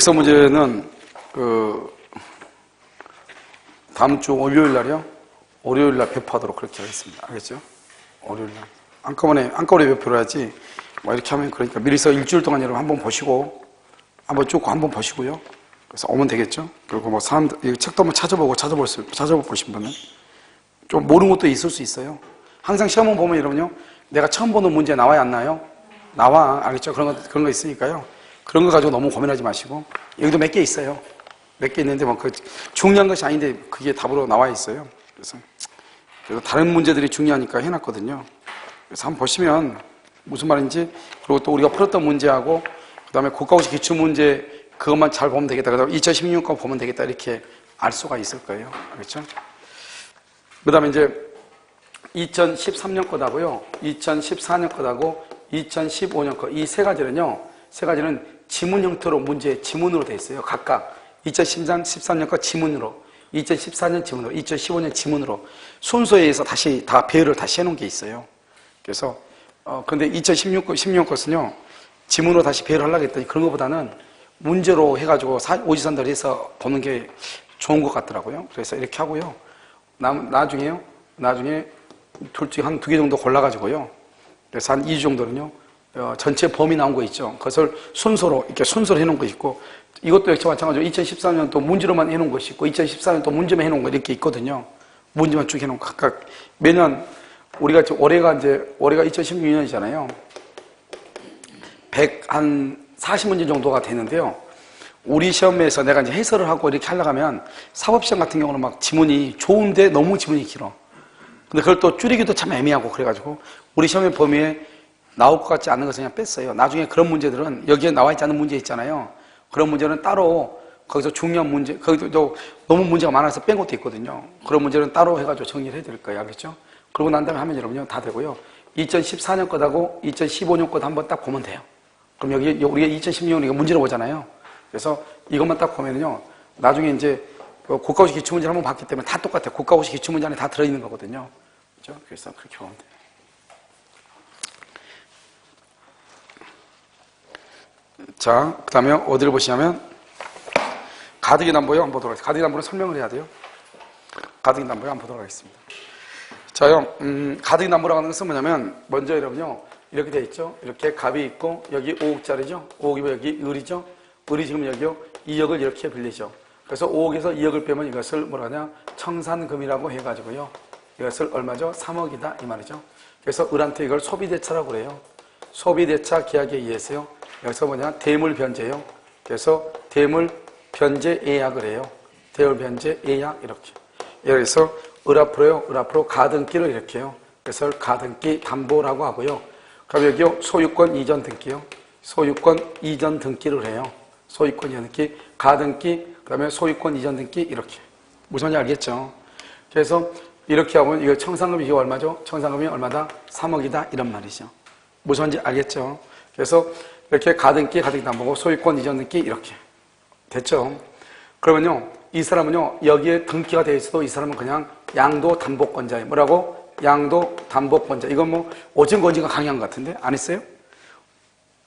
역사 문제는 다음 주 월요일 날이요. 월요일 날 배포하도록 그렇게 하겠습니다. 알겠죠? 월요일 날. 한꺼번에 배포를 하지. 뭐 이렇게 하면 그러니까 미리서 일주일 동안 여러분 한번 보시고, 한번 쭉 한번 보시고요. 그래서 오면 되겠죠? 그리고 뭐 사람들, 이 책도 한번 찾아보신 분은 좀 모르는 것도 있을 수 있어요. 항상 시험을 보면 여러분요. 내가 처음 보는 문제 나와야 안 나요? 나와. 알겠죠? 그런 거 있으니까요. 그런 거 가지고 너무 고민하지 마시고. 여기도 몇 개 있어요. 몇 개 있는데 뭐 중요한 것이 아닌데 그게 답으로 나와 있어요. 그래서 다른 문제들이 중요하니까 해놨거든요. 그래서 한번 보시면 무슨 말인지, 그리고 또 우리가 풀었던 문제하고 그 다음에 국가고시 기출문제 그것만 잘 보면 되겠다. 그다음에 2016년 보면 되겠다. 이렇게 알 수가 있을 거예요. 알겠죠? 그 다음에 이제 2013년 거다고요. 2014년 거다고 2015년 거. 이 세 가지는 지문 형태로 문제 지문으로 되어 있어요. 각각 2013년 거 지문으로, 2014년 지문으로, 2015년 지문으로 순서에 의해서 다시 다 배열을 다시 해놓은 게 있어요. 그래서 근데 2016년 것은요 지문으로 다시 배열을 하려고 했더니 그런 것보다는 문제로 해가지고 오지선들 해서 보는 게 좋은 것 같더라고요. 그래서 이렇게 하고요. 나중에 둘 중에 한 2개 정도 골라가지고요. 그래서 한 2주 정도는요. 전체 범위 나온 거 있죠. 그것을 순서로 해놓은 거 있고, 이것도 역시 마찬가지로 2014년 또 문제로만 해놓은 것이 있고, 2014년 또 문제만 해놓은 거 이렇게 있거든요. 문제만 쭉 해놓은 거. 각각 매년, 올해가 2016년이잖아요. 40문제 정도가 되는데요. 우리 시험에서 내가 이제 해설을 하고 이렇게 하려고 하면 사법시험 같은 경우는 막 지문이 좋은데 너무 지문이 길어. 근데 그걸 또 줄이기도 참 애매하고 그래가지고 우리 시험의 범위에 나올 것 같지 않은 것을 그냥 뺐어요. 나중에 그런 문제들은 여기에 나와 있지 않은 문제 있잖아요. 그런 문제는 따로 거기서 중요한 문제, 거기도 너무 문제가 많아서 뺀 것도 있거든요. 그런 문제는 따로 해가지고 정리를 해드릴 거예요. 알겠죠? 그러고 난 다음에 하면 여러분요 다 되고요. 2014년 거하고 2015년 거도 한번 딱 보면 돼요. 그럼 여기 우리가 2016년 우리가 문제를 보잖아요. 그래서 이것만 딱 보면은요, 나중에 이제 국가고시 기출문제를 한번 봤기 때문에 다 똑같아요. 국가고시 기출문제 안에 다 들어있는 거거든요. 그렇죠? 그래서 그렇게 보면 돼요. 자, 그 다음에 어디를 보시냐면 가덕이 남보요 한번 보도록 하겠습니다. 가덕이 남보는 설명을 해야 돼요. 가덕이 남보요 한번 보도록 하겠습니다. 자요, 가덕이 남보라고 하는 것은 뭐냐면, 먼저 여러분요 이렇게 돼 있죠. 이렇게 갑이 있고 여기 5억짜리죠. 5억이면 여기 을이죠. 을이 지금 여기요 2억을 이렇게 빌리죠. 그래서 5억에서 2억을 빼면 이것을 뭐라 하냐, 청산금이라고 해가지고요, 이것을 얼마죠? 3억이다 이 말이죠. 그래서 을한테 이걸 소비대차라고 그래요. 소비대차 계약에 의해서요, 여기서 뭐냐, 대물변제요. 그래서 대물변제예약을 해요. 대물변제예약 이렇게. 여기서 을 앞으로 가등기를 이렇게 해요. 그래서 가등기 담보라고 하고요. 그럼 여기요 소유권 이전 등기요. 소유권 이전 등기를 해요. 소유권 이전 등기, 가등기, 그 다음에 소유권 이전 등기 이렇게. 무슨 말인지 알겠죠? 그래서 이렇게 하면 이거 청산금이 이게 얼마죠? 청산금이 얼마다? 3억이다 이런 말이죠. 무슨 말인지 알겠죠? 그래서 이렇게 가등기 담보고 소유권 이전 등기 이렇게 됐죠? 그러면요 이 사람은요 여기에 등기가 되어 있어도 이 사람은 그냥 양도담보권자예요. 뭐라고? 양도담보권자. 이건 뭐 어젠가 강의한 것 같은데 안 했어요?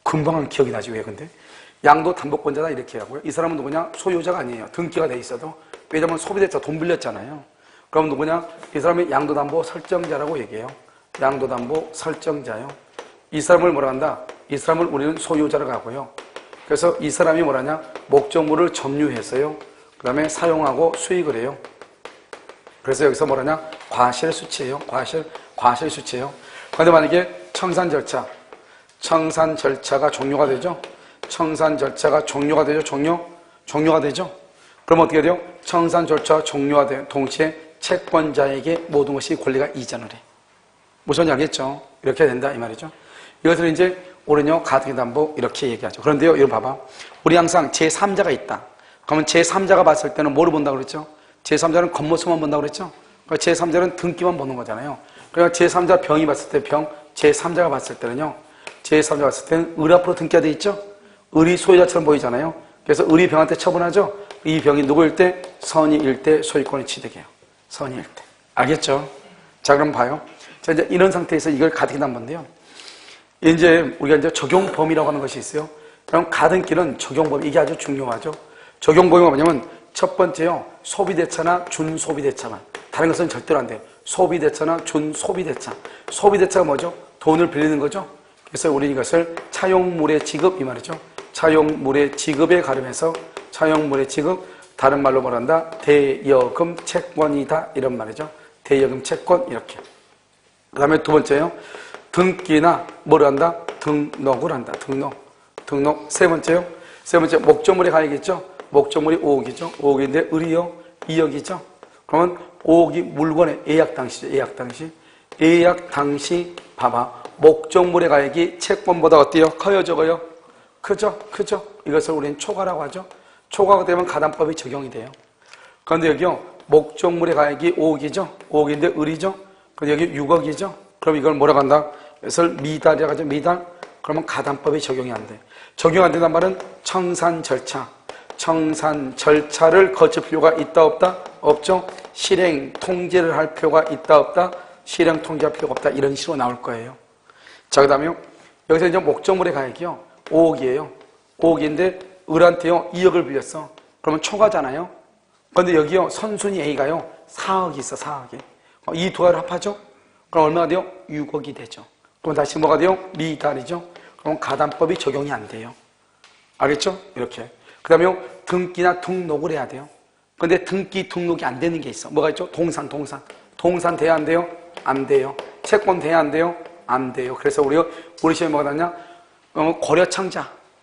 금방 기억이 나지 왜 근데? 양도담보권자다 이렇게 하고요. 이 사람은 누구냐? 소유자가 아니에요. 등기가 돼 있어도. 왜냐면 소비대차 돈 빌렸잖아요. 그럼 누구냐? 이 사람이 양도담보 설정자라고 얘기해요. 양도담보 설정자요. 이 사람을 뭐라 한다? 이 사람을 우리는 소유자라고 하고요. 그래서 이 사람이 뭐라냐? 목적물을 점유해서요. 그 다음에 사용하고 수익을 해요. 그래서 여기서 뭐라냐? 과실수치예요. 과실수치예요. 그런데 만약에 청산 절차가 종료가 되죠? 청산 절차가 종료가 되죠? 종료가 되죠? 그럼 어떻게 돼요? 청산 절차가 종료가 된 동시에 채권자에게 모든 것이 권리가 이전을 해. 무슨 말인지 알겠죠? 이렇게 된다 이 말이죠. 이것을 이제 우리는요 가등기담보 이렇게 얘기하죠. 그런데요, 이거 봐봐. 우리 항상 제3자가 있다. 그러면 제3자가 봤을 때는 뭐를 본다고 그랬죠? 제3자는 겉모습만 본다고 그랬죠? 그러니까 제3자는 등기만 보는 거잖아요. 그러니까 제3자 병이 봤을 때 제3자가 봤을 때는요, 제3자가 봤을 때는 을 앞으로 등기가 돼 있죠? 을이 소유자처럼 보이잖아요. 그래서 을이 병한테 처분하죠? 이 병이 누구일 때? 선의일 때 소유권이 취득해요. 선의일 때. 알겠죠? 자, 그럼 봐요. 자, 이제 이런 상태에서 이걸 가등기담보인데요. 이제 우리가 이제 적용 범위라고 하는 것이 있어요. 그럼 가등기는 적용범위, 이게 아주 중요하죠. 적용범위가 뭐냐면 첫 번째요, 소비대차나 준소비대차만. 다른 것은 절대로 안 돼요. 소비대차나 준소비대차. 소비대차가 뭐죠? 돈을 빌리는 거죠. 그래서 우리는 이것을 차용물의 지급 이 말이죠. 차용물의 지급에 가름해서 차용물의 지급, 다른 말로 말한다, 대여금 채권이다 이런 말이죠. 대여금 채권 이렇게. 그 다음에 두 번째요, 등기나 뭐를 한다? 등록을 한다. 등록. 세 번째 목적물의 가액이겠죠. 목적물이 5억이죠. 5억인데 을이요 2억이죠. 그러면 5억이 물건의 예약 당시죠. 예약 당시 봐봐. 목적물의 가액이 채권보다 어때요? 커요, 적어요? 크죠? 이것을 우리는 초과라고 하죠. 초과가 되면 가담법이 적용이 돼요. 그런데 여기요, 목적물의 가액이 5억이죠? 5억인데 을이죠? 그런데 여기 6억이죠? 그럼 이걸 뭐라고 한다? 이것을 미달이라고 하죠. 미달. 그러면 가담법이 적용이 안 돼. 적용 안 된다는 말은 청산 절차를 거칠 필요가 있다, 없다? 없죠? 실행, 통제를 할 필요가 있다, 없다? 실행, 통제할 필요가 없다. 이런 식으로 나올 거예요. 자, 그 다음에요. 여기서 이제 목적물의 가액이요. 5억이에요. 5억인데 을한테요 2억을 빌렸어. 그러면 초과잖아요. 그런데 여기요 선순위 A가요 4억이 있어. 4억이. 이 두 가지를 합하죠. 그럼 얼마가 돼요? 6억이 되죠. 그럼 다시 뭐가 돼요? 미달이죠. 그럼 가담법이 적용이 안 돼요. 알겠죠? 이렇게. 그 다음에 등기나 등록을 해야 돼요. 근데 등기, 등록이 안 되는 게 있어. 뭐가 있죠? 동산. 동산 돼야 안 돼요? 안 돼요. 채권 돼야 안 돼요? 안 돼요. 그래서 우리 시험에 뭐가 나냐?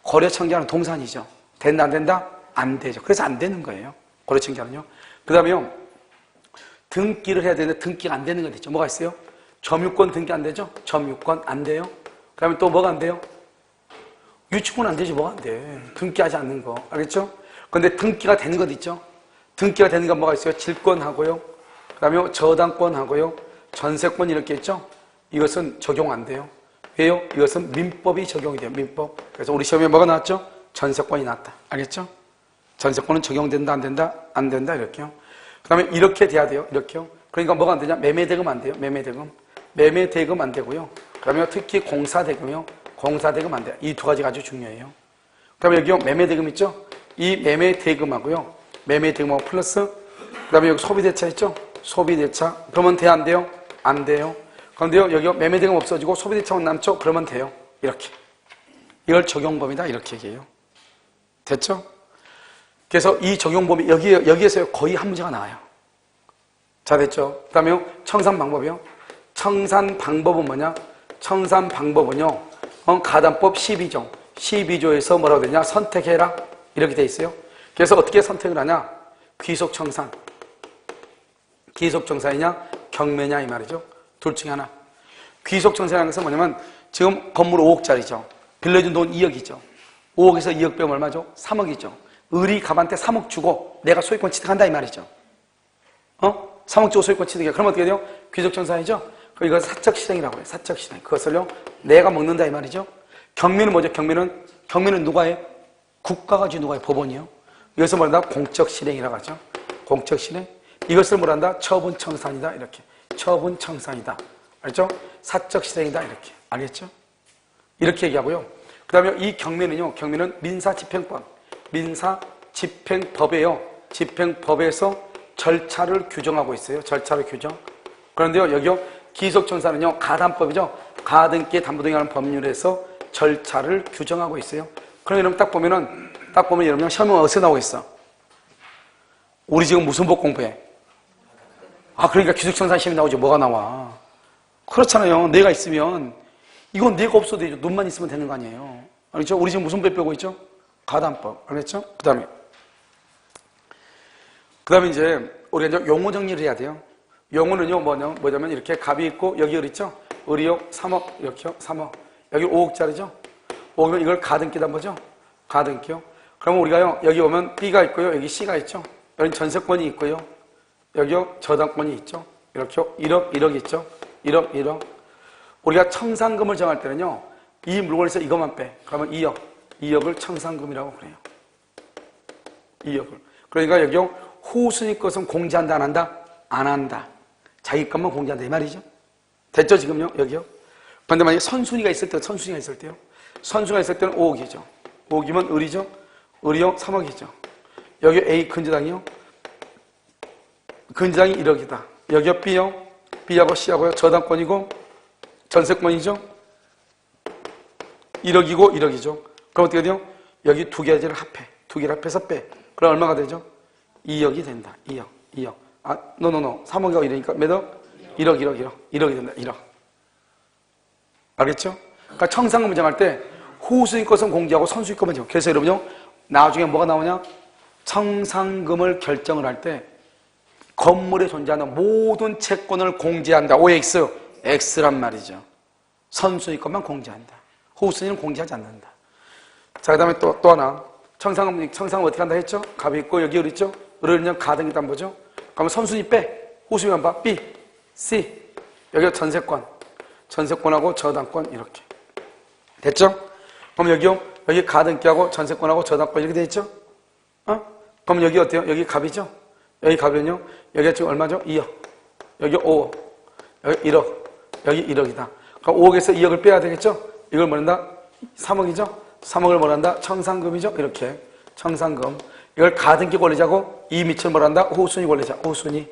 거래청자는 동산이죠. 된다, 안 된다? 안 되죠. 그래서 안 되는 거예요. 거래청자는요. 그 다음에요. 등기를 해야 되는데 등기가 안 되는 거 있죠. 뭐가 있어요? 점유권 등기 안 되죠? 점유권 안 돼요. 그 다음에 또 뭐가 안 돼요? 유치권 안 되지. 뭐가 안 돼? 등기하지 않는 거. 알겠죠? 그런데 등기가 되는 것 있죠? 등기가 되는 건 뭐가 있어요? 질권하고요. 그 다음에 저당권하고요. 전세권 이렇게 있죠? 이것은 적용 안 돼요. 왜요? 이것은 민법이 적용이 돼요. 민법. 그래서 우리 시험에 뭐가 나왔죠? 전세권이 나왔다. 알겠죠? 전세권은 적용된다, 안 된다? 안 된다. 이렇게요. 그 다음에 이렇게 돼야 돼요. 이렇게요. 그러니까 뭐가 안 되냐? 매매대금 안 돼요. 매매대금 안 되고요. 그 다음에 특히 공사대금이요. 공사대금 안 돼요. 이 두 가지가 아주 중요해요. 그 다음에 여기요. 매매대금 있죠? 이 매매대금하고요. 매매대금하고 플러스 그 다음에 여기 소비대차 있죠? 소비대차. 그러면 돼요? 안 돼요? 안 돼요. 그런데요. 여기 매매대금 없어지고 소비대차만 남죠? 그러면 돼요. 이렇게. 이걸 적용범위다. 이렇게 얘기해요. 됐죠? 그래서 이 적용범위 여기에서 거의 한 문제가 나와요. 자, 됐죠? 그 다음에 청산 방법이요. 청산 방법은 뭐냐? 청산 방법은요. 가담법 12조. 12조에서 뭐라고 되냐? 선택해라. 이렇게 돼 있어요. 그래서 어떻게 선택을 하냐? 귀속청산. 귀속청산이냐? 경매냐? 이 말이죠. 둘 중에 하나. 귀속청산이라는 것은 뭐냐면 지금 건물 5억짜리죠. 빌려준 돈 2억이죠. 5억에서 2억 빼면 얼마죠? 3억이죠. 을이 갑한테 3억 주고 내가 소유권 취득한다 이 말이죠. 3억 주고 소유권 취득해. 그럼 어떻게 돼요? 귀속청산이죠. 이거 사적실행이라고 해요. 사적실행. 그것을요 내가 먹는다 이 말이죠. 경매는 뭐죠? 경매는 누가 해요? 국가가 주는 누가 해요? 법원이요. 이것을 뭐란다? 공적실행이라고 하죠. 공적실행. 이것을 뭐란다? 처분청산이다. 이렇게. 처분청산이다. 알죠? 사적실행이다. 이렇게. 알겠죠? 이렇게 얘기하고요. 그 다음에 이 경매는요. 경매는 민사집행법. 민사집행법에요. 집행법에서 절차를 규정하고 있어요. 절차를 규정. 그런데요. 여기요. 기속청산은요. 가담법이죠. 가등기에 담보등기하는 법률에서 절차를 규정하고 있어요. 그럼 여러분 딱 보면 여러분 시험에 어디서 나오고 있어? 우리 지금 무슨 법 공부해? 그러니까 기속청산 시험이 나오죠. 뭐가 나와? 그렇잖아요. 내가 있으면 이건 내가 없어도 되죠. 눈만 있으면 되는 거 아니에요. 알겠죠? 우리 지금 무슨 법 배우고 있죠? 가담법. 알겠죠? 그 다음에 이제 우리가 이제 용어 정리를 해야 돼요. 용어는요, 뭐냐면 이렇게 갑이 있고 여기 을 있죠? 을이요, 3억, 이렇게요, 3억. 여기 5억짜리죠? 5억이면 이걸 가등기다 뭐죠? 가등기요. 그러면 우리가요, 여기 오면 B가 있고요, 여기 C가 있죠? 여기 전세권이 있고요. 여기요, 저당권이 있죠? 이렇게요, 1억 있죠? 1억. 우리가 청산금을 정할 때는요, 이 물건에서 이것만 빼. 그러면 2억을 청산금이라고 그래요. 2억을. 그러니까 여기요, 후순위 것은 공제한다, 안 한다? 안 한다. 자기 것만 공제한다, 이 말이죠. 됐죠, 지금요? 여기요? 그런데 만약에 선순위가 있을 때요. 선순위가 있을 때는 5억이죠. 5억이면 을이죠. 을이요 3억이죠. 여기 A 근저당이요. 근저당이 1억이다. 여기요 B요. B하고 C하고요. 저당권이고 전세권이죠. 1억이고 1억이죠. 그럼 어떻게 돼요? 여기 두 가지를 합해. 두 개를 합해서 빼. 그럼 얼마가 되죠? 2억이 된다. 2억. 아, 노. 3억이 이러니까 몇 억? 1억. 1억이 된다. 1억. 알겠죠? 그러니까 청산금 문제할 때 호수인 것은 공제하고 선수인 것만 정해. 그래서 여러분요, 나중에 뭐가 나오냐? 청산금을 결정을 할 때 건물에 존재하는 모든 채권을 공제한다. OX, X란 말이죠. 선수인 것만 공제한다. 호수인은 공제하지 않는다. 자, 그 다음에 또 하나. 청산금 어떻게 한다 했죠? 갑이 있고, 여기 을 있죠? 을은 가등기 담보죠? 그러면 선수인 빼. 호수인 봐. B, C. 여기가 전세권하고 저당권 이렇게. 됐죠? 그럼 여기요? 여기 가등기하고 전세권하고 저당권 이렇게 돼 있죠? 그럼 여기 어때요? 여기 갑이죠? 여기 갑이면요? 여기가 지금 얼마죠? 2억. 여기 5억. 여기 1억. 여기 1억이다. 그럼 5억에서 2억을 빼야 되겠죠? 이걸 뭐란다? 3억이죠? 3억을 뭐란다? 청산금이죠? 이렇게. 청산금. 이걸 가등기 권리자고 이 밑을 뭐란다? 호순이 권리자. 호순이.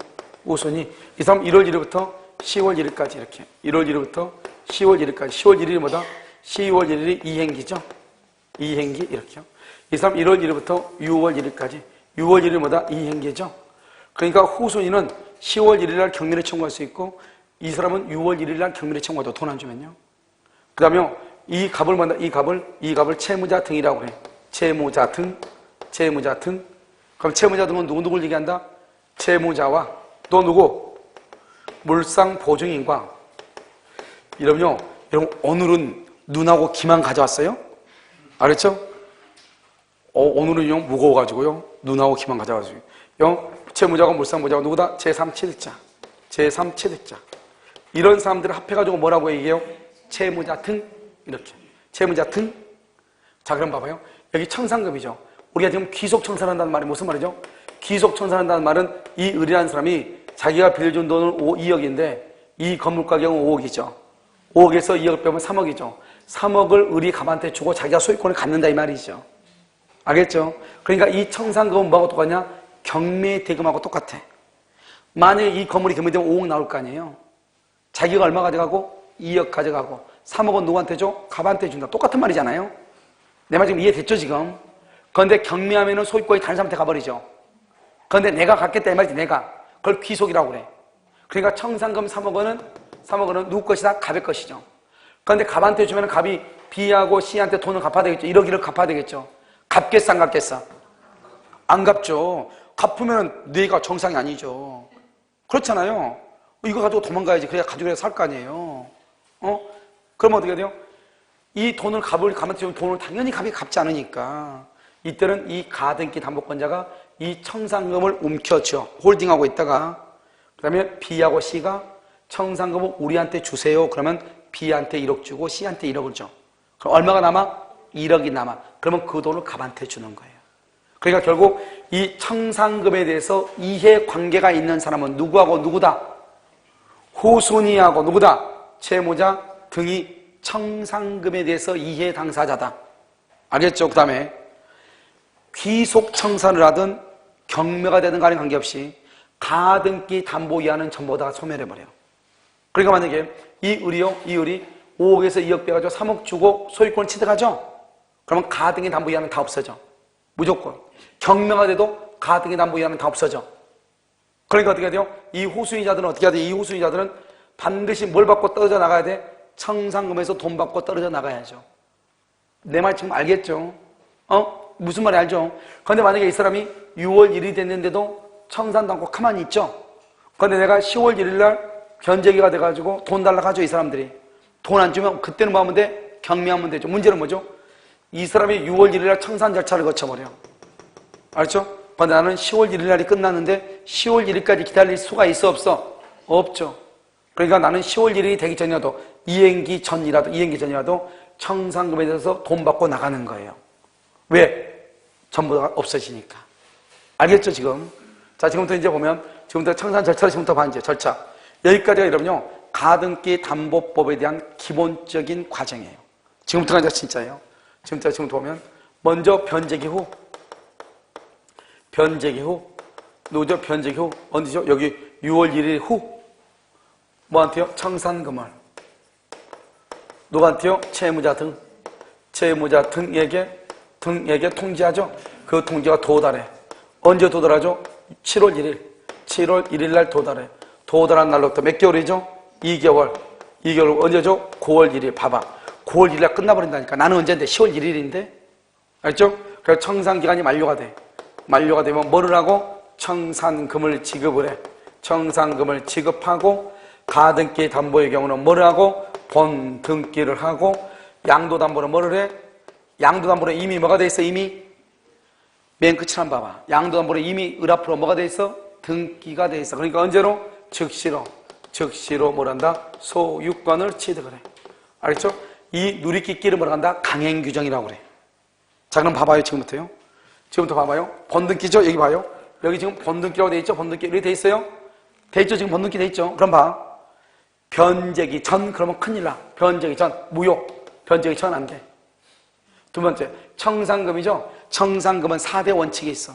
이 사람 1월 1일부터 10월 1일까지 이렇게. 1월 1일부터 10월 1일까지. 10월 1일이 뭐다? 10월 1일이 이행기죠? 이행기 이렇게요. 이 사람 1월 1일부터 6월 1일까지. 6월 1일 뭐다? 이행기죠? 그러니까 호순이는 10월 1일 날 경매를 청구할 수 있고 이 사람은 6월 1일 날 경매를 청구해도 돈 안 주면요. 그 다음에 이 갑을 뭐다? 이 갑을 채무자 등이라고 그래. 채무자 등. 그럼 채무자 등은 누구를 얘기한다? 채무자와 또 누구? 물상 보증인과. 여러분 오늘은 눈하고 귀만 가져왔어요? 알았죠? 오늘은요 무거워가지고요 눈하고 귀만 가져가지고 채무자가 물상보자가 누구다? 제3취득자. 이런 사람들을 합해가지고 뭐라고 얘기해요? 채무자 등 이렇게. 채무자 등. 자, 그럼 봐봐요. 여기 청산금이죠. 우리가 지금 귀속청산한다는 말이 무슨 말이죠? 귀속청산한다는 말은 이 을이라는 사람이 자기가 빌려준 돈은 2억인데 이 건물 가격은 5억이죠. 5억에서 2억 빼면 3억이죠. 3억을 을이 갑한테 주고 자기가 소유권을 갖는다 이 말이죠. 알겠죠? 그러니까 이 청산금은 뭐하고 똑같냐? 경매 대금하고 똑같아. 만약에 이 건물이 경매되면 5억 나올 거 아니에요? 자기가 얼마 가져가고? 2억 가져가고 3억은 누구한테 줘? 갑한테 준다. 똑같은 말이잖아요? 내 말 지금 이해됐죠 지금? 그런데 경매하면은 소유권이 다른 사람한테 가버리죠. 그런데 내가 갖겠다 이 말이지 내가. 그걸 귀속이라고 그래. 그러니까 청산금 3억 원은 누구 것이다? 갑의 것이죠. 그런데 갑한테 주면 갑이 B하고 C한테 돈을 갚아야 되겠죠. 1억 1억 갚아야 되겠죠. 갚겠어 안 갚겠어? 안 갚죠. 갚으면 뇌가 정상이 아니죠. 그렇잖아요. 이거 가지고 도망가야지. 그래야 가지고 살 거 아니에요. 그러면 어떻게 돼요? 이 돈을 갑한테 주면 돈을 당연히 갑이 갚지 않으니까 이때는 이 가등기 담보권자가 이 청산금을 움켜쥐어 홀딩하고 있다가 그 다음에 B하고 C가 청산금을 우리한테 주세요. 그러면 B한테 1억 주고 C한테 1억을 줘. 그럼 얼마가 남아? 1억이 남아. 그러면 그 돈을 갑한테 주는 거예요. 그러니까 결국 이 청산금에 대해서 이해관계가 있는 사람은 누구하고 누구다? 호순이하고 누구다? 채무자 등이 청산금에 대해서 이해 당사자다. 알겠죠? 그 다음에 귀속청산을 하든 경매가 되든 간에 관계없이 가등기 담보 이하는 전부 다 소멸해버려요. 그러니까 만약에 이 을이 5억에서 2억 빼가지고 3억 주고 소유권을 취득하죠? 그러면 가등기 담보 이하는 다 없어져. 무조건. 경매가 돼도 가등기 담보 이하는 다 없어져. 그러니까 어떻게 돼요? 이 호수이자들은 어떻게 해야 돼? 이 호수이자들은 반드시 뭘 받고 떨어져 나가야 돼? 청산금에서 돈 받고 떨어져 나가야죠. 내 말 지금 알겠죠? 무슨 말이 알죠? 그런데 만약에 이 사람이 6월 1일이 됐는데도 청산도 않고 가만히 있죠? 그런데 내가 10월 1일 날 변제기가 돼가지고 돈 달라고 하죠, 이 사람들이. 돈 안 주면 그때는 뭐 하면 돼? 경매하면 되죠. 문제는 뭐죠? 이 사람이 6월 1일 날 청산 절차를 거쳐버려. 알죠? 그런데 나는 10월 1일 날이 끝났는데 10월 1일까지 기다릴 수가 있어 없어? 없죠. 그러니까 나는 10월 1일이 되기 전이라도 이행기 전이라도 청산금에 대해서 돈 받고 나가는 거예요. 왜? 전부 다 없어지니까. 알겠죠 지금? 자, 지금부터 이제 보면 지금부터 청산 절차를 지금부터 봐. 이제 절차 여기까지가 여러분요 가등기 담보법에 대한 기본적인 과정이에요. 지금부터가 이제 진짜예요. 지금부터 보면 먼저 변제기 후 누구죠? 변제기 후 언제죠? 여기 6월 1일 후 뭐한테요? 청산금을 누구한테요? 채무자 등에게 통지하죠. 그 통지가 도달해. 언제 도달하죠? 7월 1일 날 도달해. 도달한 날로부터 몇 개월이죠? 2개월 언제죠? 9월 1일. 봐봐, 9월 1일 날 끝나버린다니까. 나는 언제인데? 10월 1일인데 알죠? 그래서 청산기간이 만료가 되면 뭐를 하고? 청산금을 지급을 해. 청산금을 지급하고 가등기 담보의 경우는 뭐를 하고? 본등기를 하고 양도담보는 뭐를 해? 양도담보는 이미 뭐가 돼 있어? 이미 맨 끝을 한번 봐봐. 양도담보는 이미 을 앞으로 뭐가 돼 있어? 등기가 돼 있어. 그러니까 언제로? 즉시로 뭐란다? 소유권을 취득을 해. 알겠죠? 이 누리끼끼를 뭐라 한다? 강행규정이라고 그래. 자, 그럼 봐봐요. 지금부터 봐봐요. 본등기죠? 여기 봐요. 여기 지금 본등기라고 돼 있죠? 본등기 이렇게 돼 있어요? 돼 있죠? 지금 본등기 돼 있죠? 그럼 봐. 변제기 전 그러면 큰일 나. 변제기 전 무효. 변제기 전 안 돼. 두 번째, 청산금이죠? 청산금은 4대 원칙이 있어.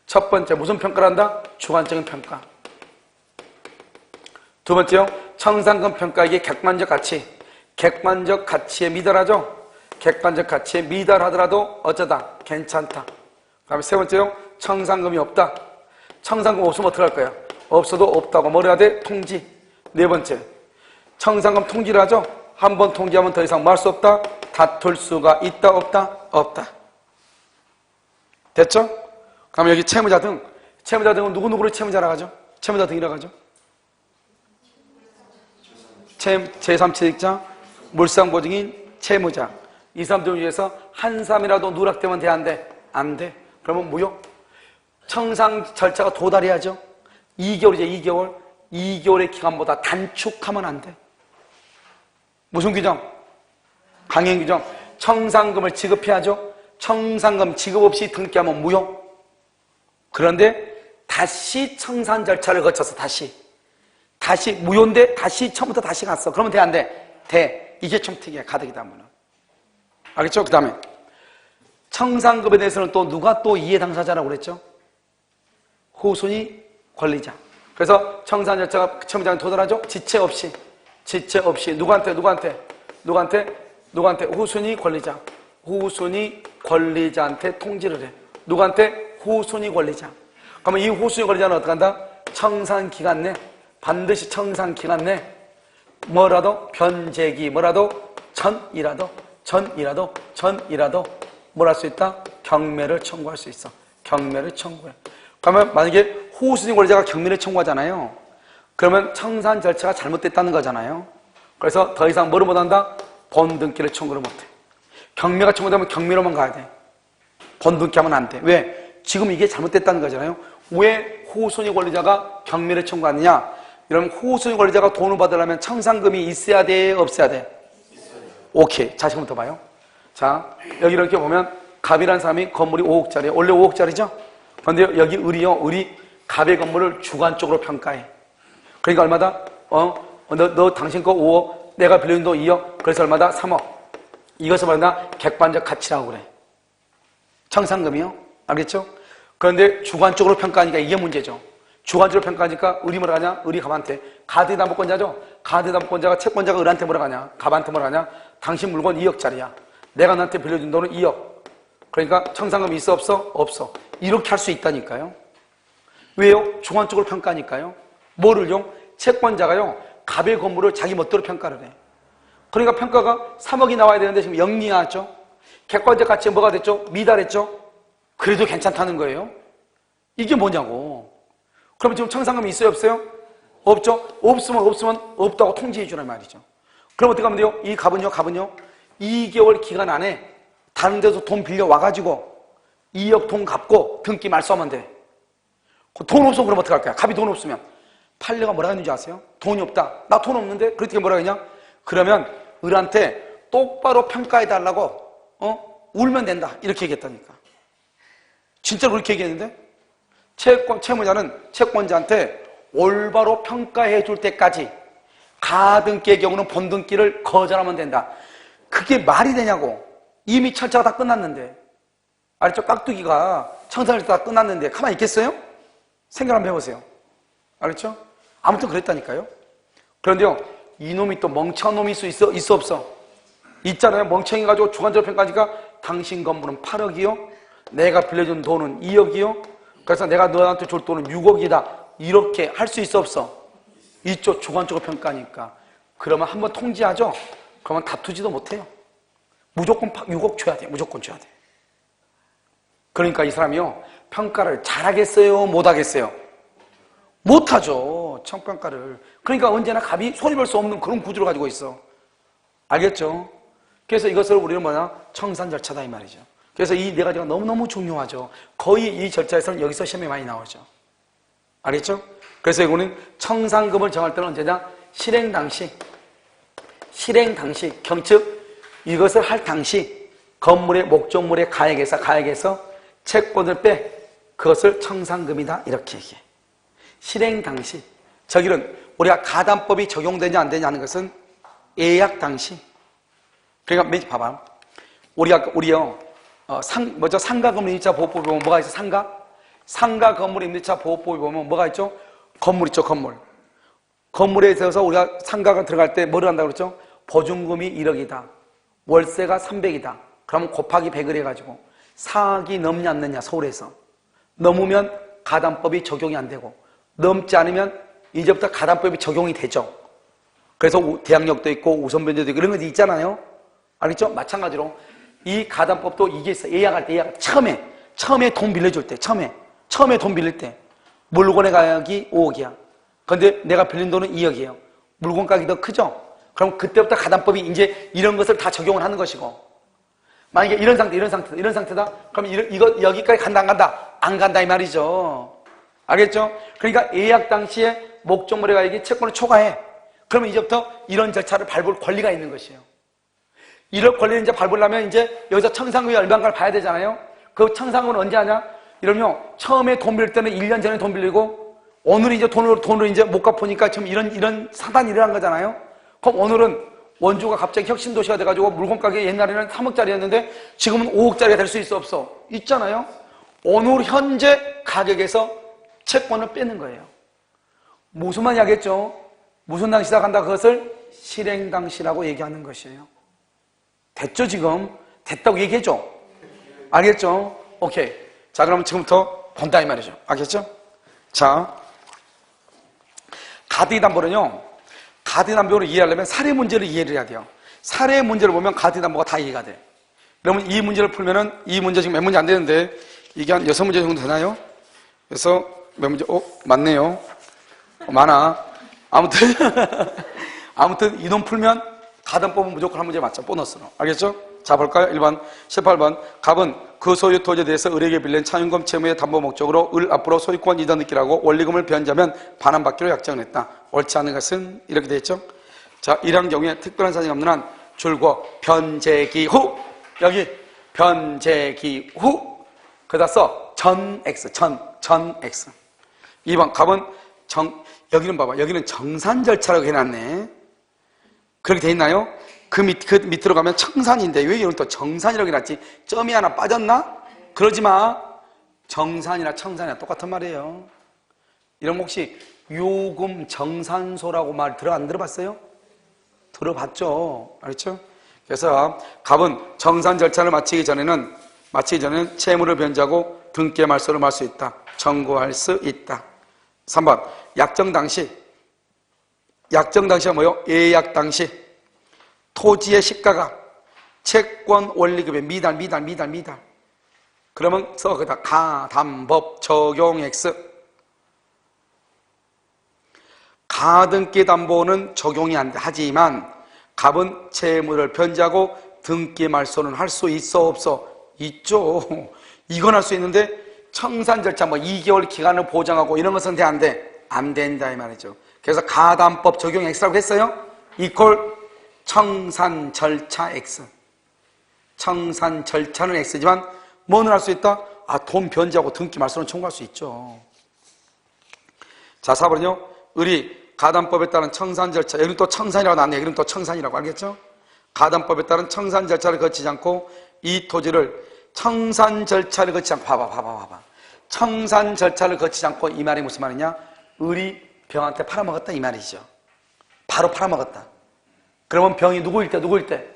첫 번째, 무슨 평가를 한다? 주관적인 평가. 두 번째요, 청산금 평가액이 객관적 가치에 미달하죠? 객관적 가치에 미달하더라도 어쩌다? 괜찮다. 그 다음에 세 번째요, 청산금이 없다. 청산금 없으면 어떡할 거야? 없어도 없다고 뭐를 해야 돼? 통지. 네 번째, 청산금 통지를 하죠? 한 번 통지하면 더 이상 뭐 할 수 없다? 다툴 수가 있다 없다? 없다. 됐죠? 그럼 여기 채무자 등은 누구를 채무자라고 하죠? 채무자 등이라고 하죠? 제3취득자, 물상보증인, 채무자. 이 사람들 중에서 한 사람이라도 누락되면 돼, 안 돼? 안 돼. 그러면 무효. 청산 절차가 도달해야죠. 2개월이죠, 2개월. 2개월의 기간보다 단축하면 안 돼. 무슨 규정? 강행 규정. 청산금을 지급해야죠. 청산금 지급 없이 등기하면 무효. 그런데 다시 청산 절차를 거쳐서 다시 무효인데 다시 처음부터 다시 갔어. 그러면 돼, 안 돼? 돼. 이게 좀 특이해. 가덕이다 하면은. 알겠죠? 그 다음에 청산금에 대해서는 또 누가 또 이해 당사자라고 그랬죠? 후순위 권리자. 그래서 청산 절차가 채무자에 도달하죠? 지체 없이 누구한테 후순위 권리자. 후순위 권리자한테 통지를 해. 누구한테? 후순위 권리자. 그러면 이 후순위 권리자는 어떻게 한다? 청산기간 내, 반드시 청산기간 내 뭐라도 변제기 뭐라도 전이라도 뭘 할 수 있다? 경매를 청구할 수 있어. 경매를 청구해. 그러면 만약에 후순위 권리자가 경매를 청구하잖아요. 그러면 청산 절차가 잘못됐다는 거잖아요. 그래서 더 이상 뭐를 못한다? 본등기를 청구를 못해. 경매가 청구되면 경매로만 가야 돼. 본등기하면 안 돼. 왜? 지금 이게 잘못됐다는 거잖아요. 왜 후순위 권리자가 경매를 청구하느냐? 여러분, 후순위 권리자가 돈을 받으려면 청산금이 있어야 돼? 없어야 돼? 오케이. 자, 지금부터 봐요. 자, 여기 이렇게 보면 갑이라는 사람이 건물이 5억짜리예요. 원래 5억짜리죠? 그런데 여기 을이 갑의 건물을 주관적으로 평가해. 그러니까 얼마다? 너 당신 거 5억, 내가 빌려준 돈 2억, 그래서 얼마다? 3억. 이것을 말한다? 객관적 가치라고 그래. 청산금이요. 알겠죠? 그런데 주관적으로 평가하니까 이게 문제죠. 주관적으로 평가하니까 을이 뭐라 하냐? 을이 갑한테. 가드담보권자죠? 가드담보권자가 채권자가 을한테 뭐라 하냐? 갑한테 뭐라 하냐? 당신 물건 2억짜리야. 내가 너한테 빌려준 돈은 2억. 그러니까 청산금이 있어 없어? 없어. 이렇게 할 수 있다니까요. 왜요? 주관적으로 평가하니까요. 뭐를요? 채권자가요, 갑의 건물을 자기 멋대로 평가를 해. 그러니까 평가가 3억이 나와야 되는데 지금 0이 나왔죠? 객관적 가치가 뭐가 됐죠? 미달했죠? 그래도 괜찮다는 거예요. 이게 뭐냐고. 그러면 지금 청산금이 있어요, 없어요? 없죠? 없으면 없다고 통지해 주란 말이죠. 그럼 어떻게 하면 돼요? 이 갑은요, 2개월 기간 안에 다른 데서 돈 빌려 와가지고 2억 돈 갚고 등기 말소하면 돼. 돈 없으면 그럼 어떡할 거야? 갑이 돈 없으면. 판례가 뭐라 했는지 아세요? 돈이 없다. 나 돈 없는데? 그렇게 뭐라 했냐? 그러면 을한테 똑바로 평가해달라고 울면 된다. 이렇게 얘기했다니까. 진짜로 그렇게 얘기했는데? 채무자는 채권자한테 올바로 평가해 줄 때까지 가등기의 경우는 본등기를 거절하면 된다. 그게 말이 되냐고. 이미 절차가 다 끝났는데. 알죠? 깍두기가 청산을 다 끝났는데 가만히 있겠어요? 생각 한번 해보세요. 알겠죠? 아무튼 그랬다니까요. 그런데요, 이놈이 또 멍청한 놈일 수 있어 없어? 있잖아요. 멍청이 가지고 주관적평가니까 당신 건물은 8억이요, 내가 빌려준 돈은 2억이요, 그래서 내가 너한테 줄 돈은 6억이다, 이렇게 할 수 있어 없어? 있죠. 주관적으로 평가니까. 그러면 한번 통지하죠? 그러면 다투지도 못해요. 무조건 6억 줘야 돼. 무조건 줘야 돼. 그러니까 이 사람이요, 평가를 잘하겠어요? 못하겠어요? 못하죠. 청평가를. 그러니까 언제나 갑이 손이 벌 수 없는 그런 구조를 가지고 있어. 알겠죠? 그래서 이것을 우리는 뭐냐? 청산 절차다 이 말이죠. 그래서 이 네 가지가 너무너무 중요하죠. 거의 이 절차에서는 여기서 시험에 많이 나오죠. 알겠죠? 그래서 이거는 청산금을 정할 때는 언제냐? 실행 당시 경즉 이것을 할 당시 건물의 목적물의 가액에서 채권을 빼 그것을 청산금이다 이렇게 얘기해. 실행 당시. 저기는 우리가 가담법이 적용되냐 안 되냐 하는 것은 예약 당시. 그러니까 매지 봐봐. 우리요 상가 건물 임대차 보호법에 보면 뭐가 있어? 상가 건물 임대차 보호법에 보면 뭐가 있죠? 건물 있죠, 건물. 건물에 있어서 우리가 상가가 들어갈 때 뭐를 한다고 그랬죠? 보증금이 1억이다. 월세가 300이다. 그러면 곱하기 100을 해가지고 4억이 넘냐 안 넘냐 서울에서. 넘으면 가담법이 적용이 안 되고 넘지 않으면 이제부터 가담법이 적용이 되죠. 그래서 대항력도 있고 우선변제도 있고 이런 것도 있잖아요. 알겠죠? 마찬가지로 이 가담법도 이게 있어. 예약할 때 처음에 돈 빌려줄 때 처음에 돈 빌릴 때 물건의 가격이 5억이야. 그런데 내가 빌린 돈은 2억이에요. 물건 가격이 더 크죠? 그럼 그때부터 가담법이 이제 이런 것을 다 적용을 하는 것이고, 만약에 이런 상태다. 그럼 이거 여기까지 간다 안 간다? 안 간다 이 말이죠. 알겠죠? 그러니까 예약 당시에 목적물의 가격이 채권을 초과해. 그러면 이제부터 이런 절차를 밟을 권리가 있는 것이에요. 이런 권리를 이제 밟으려면 이제 여기서 청산금이 얼마인가를 봐야 되잖아요. 그 청산금은 언제 하냐? 이러면 처음에 돈 빌릴 때는 1년 전에 돈 빌리고 오늘 이제 돈을 이제 못 갚으니까 지금 이런 사단이 일어난 거잖아요. 그럼 오늘은 원주가 갑자기 혁신도시가 돼가지고 물건 가격이 옛날에는 3억짜리였는데 지금은 5억짜리가 될 수 있어 없어? 있잖아요. 오늘 현재 가격에서 채권을 빼는 거예요. 무슨 말이 하겠죠? 무슨 당시다 간다? 그것을 실행 당시라고 얘기하는 것이에요. 됐죠 지금? 됐다고 얘기해줘. 알겠죠? 오케이. 자 그럼 지금부터 본다 이 말이죠. 알겠죠? 자, 가등기담보는요, 가등기담보를 이해하려면 사례 문제를 이해를 해야 돼요. 사례 문제를 보면 가등기담보가 다 이해가 돼. 그러면 이 문제를 풀면은 이 문제 지금 몇 문제 안 되는데 이게 한 6문제 정도 되나요? 그래서 몇 문제? 맞네요. 많아. 아무튼 이놈 풀면 가등법은 무조건 한 문제 맞죠. 보너스로. 알겠죠? 자 볼까요? 1번 18번 갑은 그 소유 토지에 대해서 을에게 빌린 차용금 채무의 담보 목적으로 을 앞으로 소유권 이전 느끼라고 원리금을 변제하면 반환받기로 약정을 했다. 옳지 않은 것은 이렇게 되어 있죠. 자 이러한 경우에 특별한 사정이 없는 한 줄고 변제기 후, 여기 변제기 후 그다 써 전 X 전 X. 2번 갑은 여기는 봐봐, 여기는 정산 절차라고 해놨네. 그렇게 돼 있나요? 그 밑으로 가면 청산인데 왜 여기는 또 정산이라고 해놨지? 점이 하나 빠졌나? 그러지 마. 정산이나 청산이나 똑같은 말이에요. 이런 거 혹시 요금 정산소라고 말 안 들어봤어요? 들어봤죠. 알겠죠? 그래서 갑은 정산 절차를 마치기 전에는 채무를 변제하고 등기의 말소를 할 수 있다. 청구할 수 있다. 3번 약정 당시가 뭐예요? 예약 당시 토지의 시가가 채권 원리금의 미달. 그러면 거기다 가담법 적용 X. 가등기 담보는 적용이 안 돼. 하지만 갑은 채무를 변제하고 등기 말소는 할 수 있어 없어? 있죠. 이건 할 수 있는데 청산 절차 뭐 2개월 기간을 보장하고 이런 것은 돼 안 돼? 안 된다 이 말이죠. 그래서 가담법 적용 X라고 했어요. 이퀄 청산 절차 X. 청산 절차는 X지만 뭐는 할 수 있다? 돈 변제하고 등기 말소는 청구할 수 있죠. 자 4번은요. 을이 가담법에 따른 청산 절차, 여기는 또 청산이라고 나왔네요. 여기는 또 청산이라고. 알겠죠? 가담법에 따른 청산 절차를 거치지 않고 이 토지를 청산 절차를 거치지 않고 봐봐. 청산 절차를 거치지 않고 이 말이 무슨 말이냐? 을이 병한테 팔아먹었다 이 말이죠. 바로 팔아먹었다. 그러면 병이 누구일 때?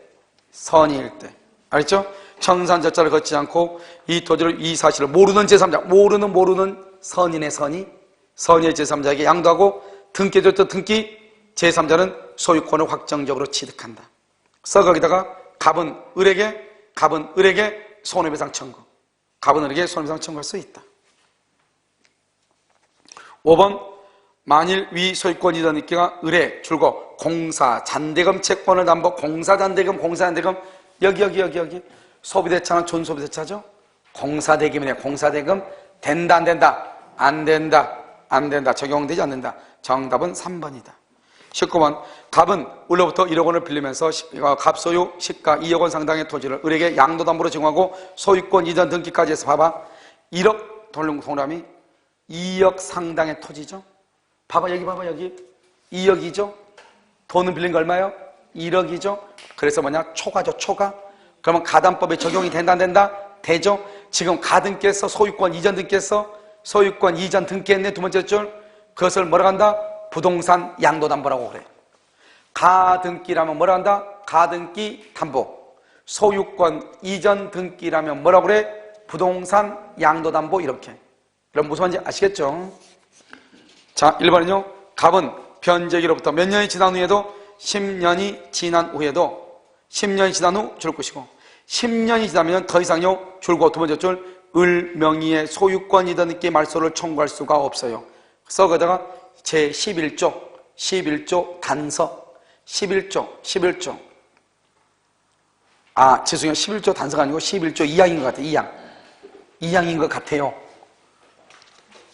선의일 때. 알겠죠? 청산 절차를 거치지 않고 이 토지를 이 사실을 모르는 제3자, 모르는 선인의 선의, 선의의 제3자에게 양도하고 등기해줬던 등기, 제3자는 소유권을 확정적으로 취득한다. 거기다가 갑은 을에게 손해배상 청구. 갑은 을에게 손해배상 청구할 수 있다. 5번 만일 위 소유권 이전 등기가 을에 줄고 공사 잔대금 채권을 담보 공사 잔대금 여기 소비대차는 준소비대차죠. 공사대금이네. 공사대금 된다 안 된다 적용되지 않는다. 정답은 3번이다. 19번 갑은 을로부터 1억 원을 빌리면서 갑소유 시가 2억 원 상당의 토지를 을에게 양도담보로 제공하고 소유권 이전 등기까지 해서 봐봐. 1억 동남이 2억 상당의 토지죠. 봐봐 여기 2억이죠. 돈을 빌린 거 얼마요? 1억이죠. 그래서 뭐냐? 초과죠. 초과. 그러면 가담법에 적용이 된다 안 된다? 되죠. 지금 가등기에서 소유권 이전 등기했어. 소유권 이전 등기했네. 두 번째 줄. 그것을 뭐라고 한다? 부동산 양도담보라고 그래. 가등기라면 뭐라 한다? 가등기 담보. 소유권 이전 등기라면 뭐라고 그래? 부동산 양도담보 이렇게. 그럼 무슨 말인지 아시겠죠? 자, 1번은요. 갑은 변제기로부터 몇 년이 지난 후에도 10년이 지난 후에도 10년이 지난 후 줄 것이고 10년이 지나면 더 이상요 줄고 두 번째 줄 을 명의의 소유권 이전 등기 말소를 청구할 수가 없어요. 그래서 거기다가 제11조 단서 11조 죄송해요. 11조 단서가 아니고 11조 2항인 것 같아요. 2항인 것 같아요.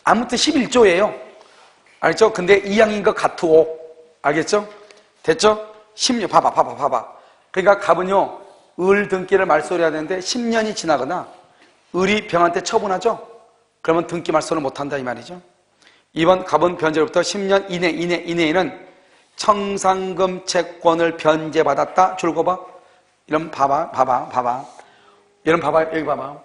아무튼 11조예요. 알죠? 근데 2항인 것 같으오. 알겠죠? 됐죠? 10년 봐봐. 그러니까 갑은요 을 등기를 말소를 해야 되는데 10년이 지나거나 을이 병한테 처분하죠? 그러면 등기 말소를 못한다 이 말이죠. 2번 갑은 변제로부터 10년 이내에는 청산금 채권을 변제받았다. 줄거 봐. 이러면 봐봐. 여러분 봐봐. 여기 봐봐.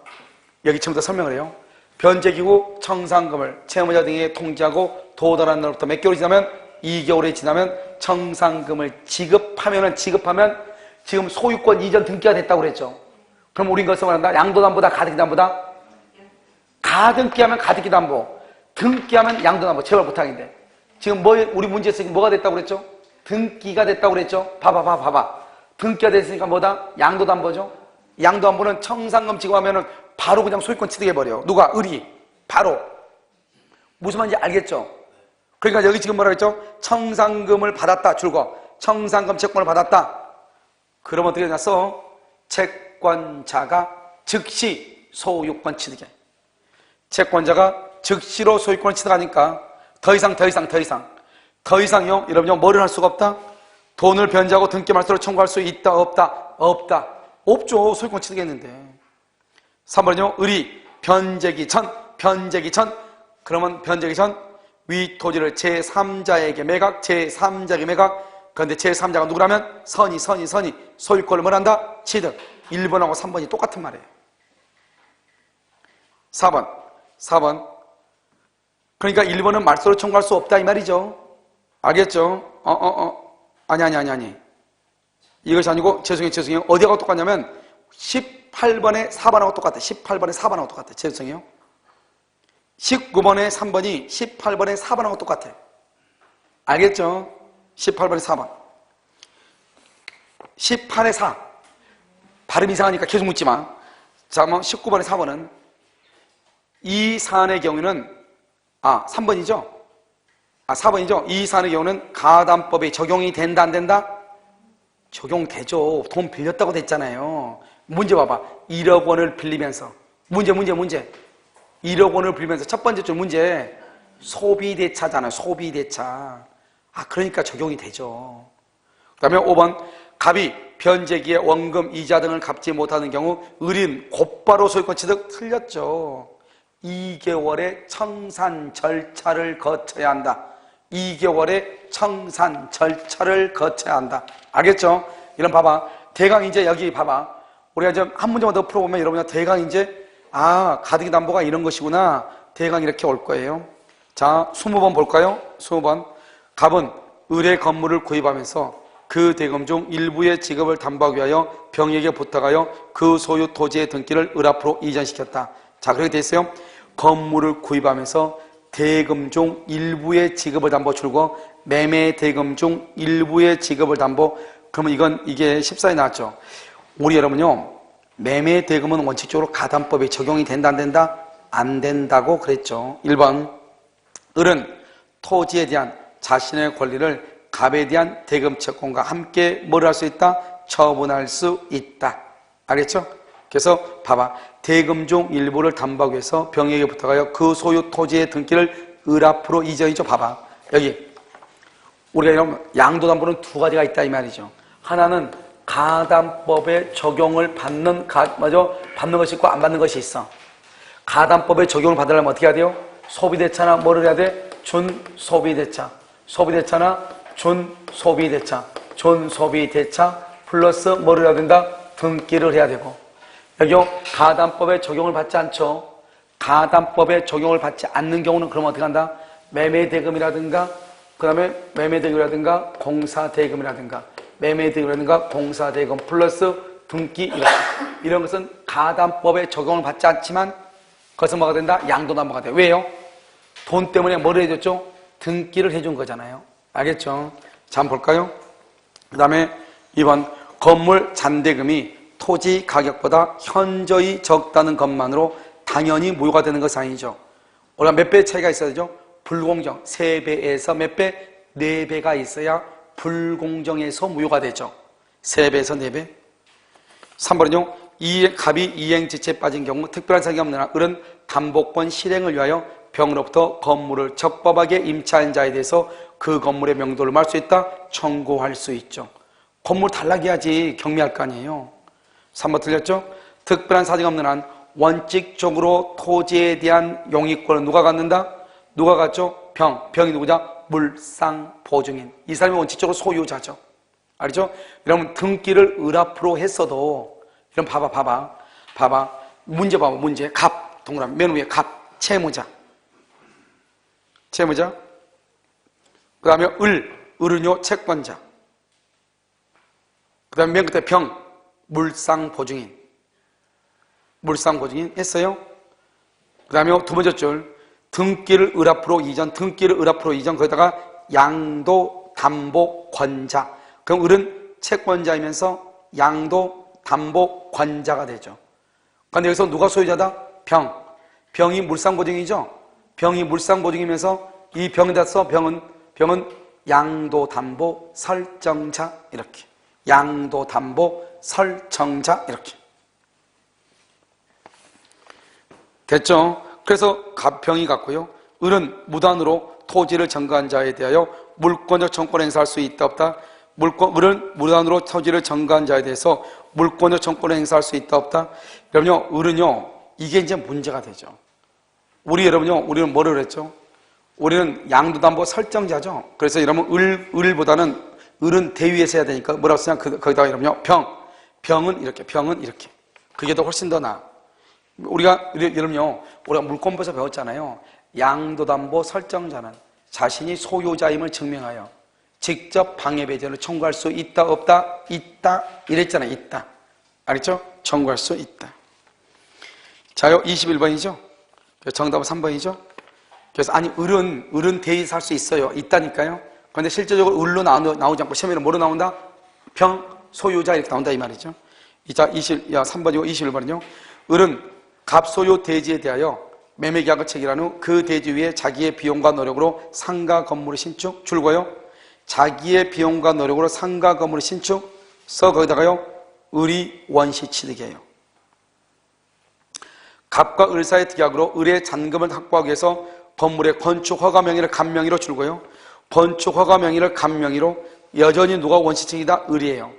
여기 처음부터 설명을 해요. 변제기구 청산금을 채무자 등에게 통지하고 도달한 날부터 몇 개월이 지나면 2개월이 지나면 청산금을 지급하면 지금 소유권 이전 등기가 됐다고 그랬죠. 그럼 우린 그것을 말한다. 양도담보다 가등기담보다? 가등기하면 가등기담보, 등기하면 양도담보. 제발 부탁인데 지금 우리 문제에서 뭐가 됐다고 그랬죠? 등기가 됐다고 그랬죠. 봐봐. 등기가 됐으니까 뭐다? 양도담보죠. 양도담보는 청산금 지급하면은 바로 그냥 소유권 취득해버려. 누가? 을이. 바로. 무슨 말인지 알겠죠? 그러니까 여기 지금 뭐라 그랬죠? 청산금을 받았다. 줄거. 청산금 채권을 받았다. 그러면 어떻게 되냐? 채권자가 즉시 소유권 취득해. 채권자가 즉시로 소유권을 취득하니까 더 이상요. 여러분요, 뭐를 할 수가 없다? 돈을 변제하고 등기 말소를 청구할 수 있다, 없다? 없죠. 소유권 취득했는데. 3번은요, 을이 변제기 전. 그러면 변제기 전 위 토지를 제3자에게 매각, 그런데 제3자가 누구라면? 선이. 소유권을 뭘 한다? 취득. 1번하고 3번이 똑같은 말이에요. 4번. 그러니까 1번은 말소를 청구할 수 없다 이 말이죠. 알겠죠? 아니. 이것이 아니고, 죄송해요. 어디하고 똑같냐면 18번에 4번하고 똑같아. 18번에 4번하고 똑같아. 죄송해요. 19번에 3번이 18번에 4번하고 똑같아. 알겠죠? 18번에 4번. 18에 4. 발음 이상하니까 계속 묻지 마. 자, 19번에 4번은 이 사안의 경우는 3번이죠? 4번이죠? 이 사안의 경우는 가담법에 적용이 된다 안 된다? 적용되죠. 돈 빌렸다고 됐잖아요. 문제 봐봐. 1억 원을 빌리면서 문제 1억 원을 빌리면서 첫 번째 줄 문제 소비대차잖아요. 소비대차. 그러니까 적용이 되죠. 그 다음에 5번 갑이 변제기에 원금, 이자 등을 갚지 못하는 경우 을인 곧바로 소유권 취득. 틀렸죠. 2개월의 청산 절차를 거쳐야 한다. 2개월의 청산 절차를 거쳐야 한다. 알겠죠? 이런 봐봐. 대강 이제 여기 봐봐. 우리가 좀 한 문제만 더 풀어보면 여러분이 대강 이제 가등기 담보가 이런 것이구나 대강 이렇게 올 거예요. 자, 20번 볼까요? 20번. 갑은 을의 건물을 구입하면서 그 대금 중 일부의 지급을 담보하기 위하여 병에게 부탁하여 그 소유 토지의 등기를 을 앞으로 이전시켰다. 자, 그렇게 돼 있어요. 건물을 구입하면서 대금 중 일부의 지급을 담보 줄고 매매 대금 중 일부의 지급을 담보. 그러면 이게 14에 나왔죠. 우리 여러분요, 매매 대금은 원칙적으로 가담법에 적용이 된다 안 된다? 안 된다고 그랬죠. 1번. 을은 토지에 대한 자신의 권리를 갑에 대한 대금 채권과 함께 뭘 할 수 있다? 처분할 수 있다. 알겠죠? 그래서 봐봐. 대금 중 일부를 담보하기 위해서 병에게 부탁하여 그 소유 토지의 등기를 을 앞으로 이전이죠. 봐봐. 여기 우리가 이런 양도담보는 두 가지가 있다 이 말이죠. 하나는 가담법에 적용을 받는 것이 있고 안 받는 것이 있어. 가담법에 적용을 받으려면 어떻게 해야 돼요? 소비대차나 뭐를 해야 돼? 준소비대차. 소비대차나 준소비대차. 준소비대차 플러스 뭐를 해야 된다? 등기를 해야 되고. 여기요, 가담법에 적용을 받지 않죠. 가담법에 적용을 받지 않는 경우는 그럼 어떻게 한다? 매매대금이라든가, 그 다음에 매매대금이라든가, 공사대금이라든가, 매매대금이라든가, 공사대금 플러스 등기, 이런 것은 가담법에 적용을 받지 않지만, 그것은 뭐가 된다? 양도담보가 돼. 왜요? 돈 때문에 뭐를 해줬죠? 등기를 해준 거잖아요. 알겠죠? 자, 한번 볼까요? 그 다음에 2번. 건물 잔대금이 토지 가격보다 현저히 적다는 것만으로 당연히 무효가 되는 것은 아니죠. 우리가 몇 배의 차이가 있어야 되죠? 불공정. 3배에서 몇 배? 4배가 있어야 불공정에서 무효가 되죠. 3배에서 4배. 3번은요. 갑이 이행지체에 빠진 경우 특별한 사정이 없는 한 을은 담보권 실행을 위하여 병으로부터 건물을 적법하게 임차한 자에 대해서 그 건물의 명도를 말 수 있다? 청구할 수 있죠. 건물 탈락해야지 경미할 거 아니에요. 3번 틀렸죠? 특별한 사정이 없는 한 원칙적으로 토지에 대한 용익권을 누가 갖는다? 누가 갖죠? 병이 누구냐? 물상보증인. 이 사람이 원칙적으로 소유자죠. 알죠? 여러분 등기를 을 앞으로 했어도 이런 봐봐. 문제 봐봐. 문제. 갑. 동그라미. 맨 위에 갑. 채무자. 그 다음에 을은요 채권자. 그 다음에 맨 끝에 병. 물상보증인 했어요. 그 다음에 두 번째 줄. 등기를 을 앞으로 이전. 거기다가 양도 담보 권자. 그럼 을은 채권자이면서 양도 담보 권자가 되죠. 그런데 여기서 누가 소유자다? 병이 물상보증이죠. 병이 물상보증이면서 이 병에다 써. 병은 양도담보 설정자. 이렇게 양도담보 설정자. 이렇게 됐죠. 그래서 병이 같고요. 을은 무단으로 토지를 정거한 자에 대하여 물권적 청권을 행사할 수 있다 없다? 을은 무단으로 토지를 정거한 자에 대해서 물권적 청권을 행사할 수 있다 없다? 여러분요, 을은요, 이게 이제 문제가 되죠. 우리는 뭐를 그랬죠? 우리는 양도담보 설정자죠. 그래서 여러분, 을보다는 을은 대위에서 해야 되니까 뭐라고 쓰냐? 거기다가 여러분요, 병은 이렇게. 그게 더 훨씬 더 나아. 여러분요, 우리가 물권법에서 배웠잖아요. 양도담보 설정자는 자신이 소유자임을 증명하여 직접 방해배제를 청구할 수 있다 없다? 있다 이랬잖아요. 있다. 알겠죠? 청구할 수 있다. 자요 21번이죠. 정답은 3번이죠. 그래서 을은 대위에서 할 수 있어요. 있다니까요. 그런데 실제적으로 을로 나오지 않고 시험에는 뭐로 나온다? 소유자 이렇게 나온다 이 말이죠. 자 3번이고 21번은요. 을은 갑소유 대지에 대하여 매매계약을 체결한 후 그 대지 위에 자기의 비용과 노력으로 상가 건물을 신축. 줄고요. 자기의 비용과 노력으로 상가 건물을 신축. 거기다가요. 을이 원시 취득이에요. 갑과 을 사이의 특약으로 을의 잔금을 확보하기 위해서 건물의 건축 허가 명의를 간명의로 줄고요. 건축 허가 명의를 간명의로 여전히 누가 원시 취득이다? 을이에요.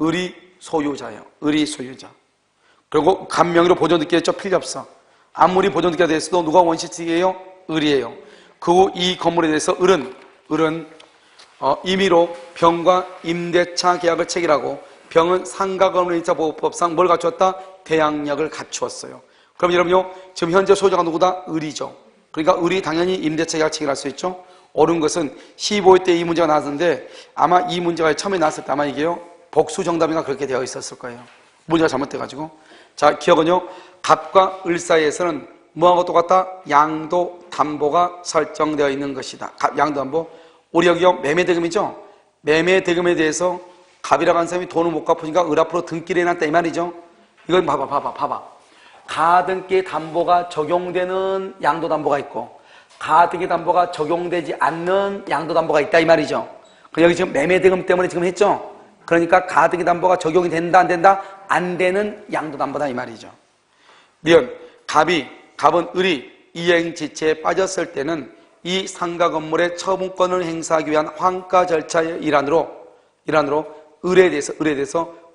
을이 소유자예요. 을이 소유자. 그리고 간명의로 보존 등기가 있죠? 필요 없어. 아무리 보존 등기가 됐어도 누가 원시 취득이에요? 을이에요. 그 후 이 건물에 대해서 을은 임의로 병과 임대차 계약을 체결하고 병은 상가건물임차 보호법상 뭘 갖추었다? 대항력을 갖추었어요. 그럼 여러분요, 지금 현재 소유자가 누구다? 을이죠. 그러니까 을이 당연히 임대차 계약 체결할 수 있죠. 옳은 것은 15회 때 이 문제가 나왔는데 아마 이 문제가 처음에 나왔을 때 아마 이게요, 복수 정답인가 그렇게 되어 있었을 거예요. 문제가 잘못돼가지고. 자, 기억은요, 갑과 을 사이에서는 뭐하고 똑같다? 양도담보가 설정되어 있는 것이다. 양도담보. 우리 여기요, 매매대금이죠? 매매대금에 대해서 갑이라고 하는 사람이 돈을 못 갚으니까 을 앞으로 등기를 해놨다 이 말이죠. 이건 봐봐. 가등기 담보가 적용되는 양도담보가 있고 가등기 담보가 적용되지 않는 양도담보가 있다 이 말이죠. 여기 지금 매매대금 때문에 지금 했죠. 그러니까 가등기 담보가 적용이 된다 안 된다? 안 되는 양도담보다 이 말이죠. 니은 갑은 을이 이행지체에 빠졌을 때는 이 상가 건물의 처분권을 행사하기 위한 환가 절차의 일환으로 을에 대해서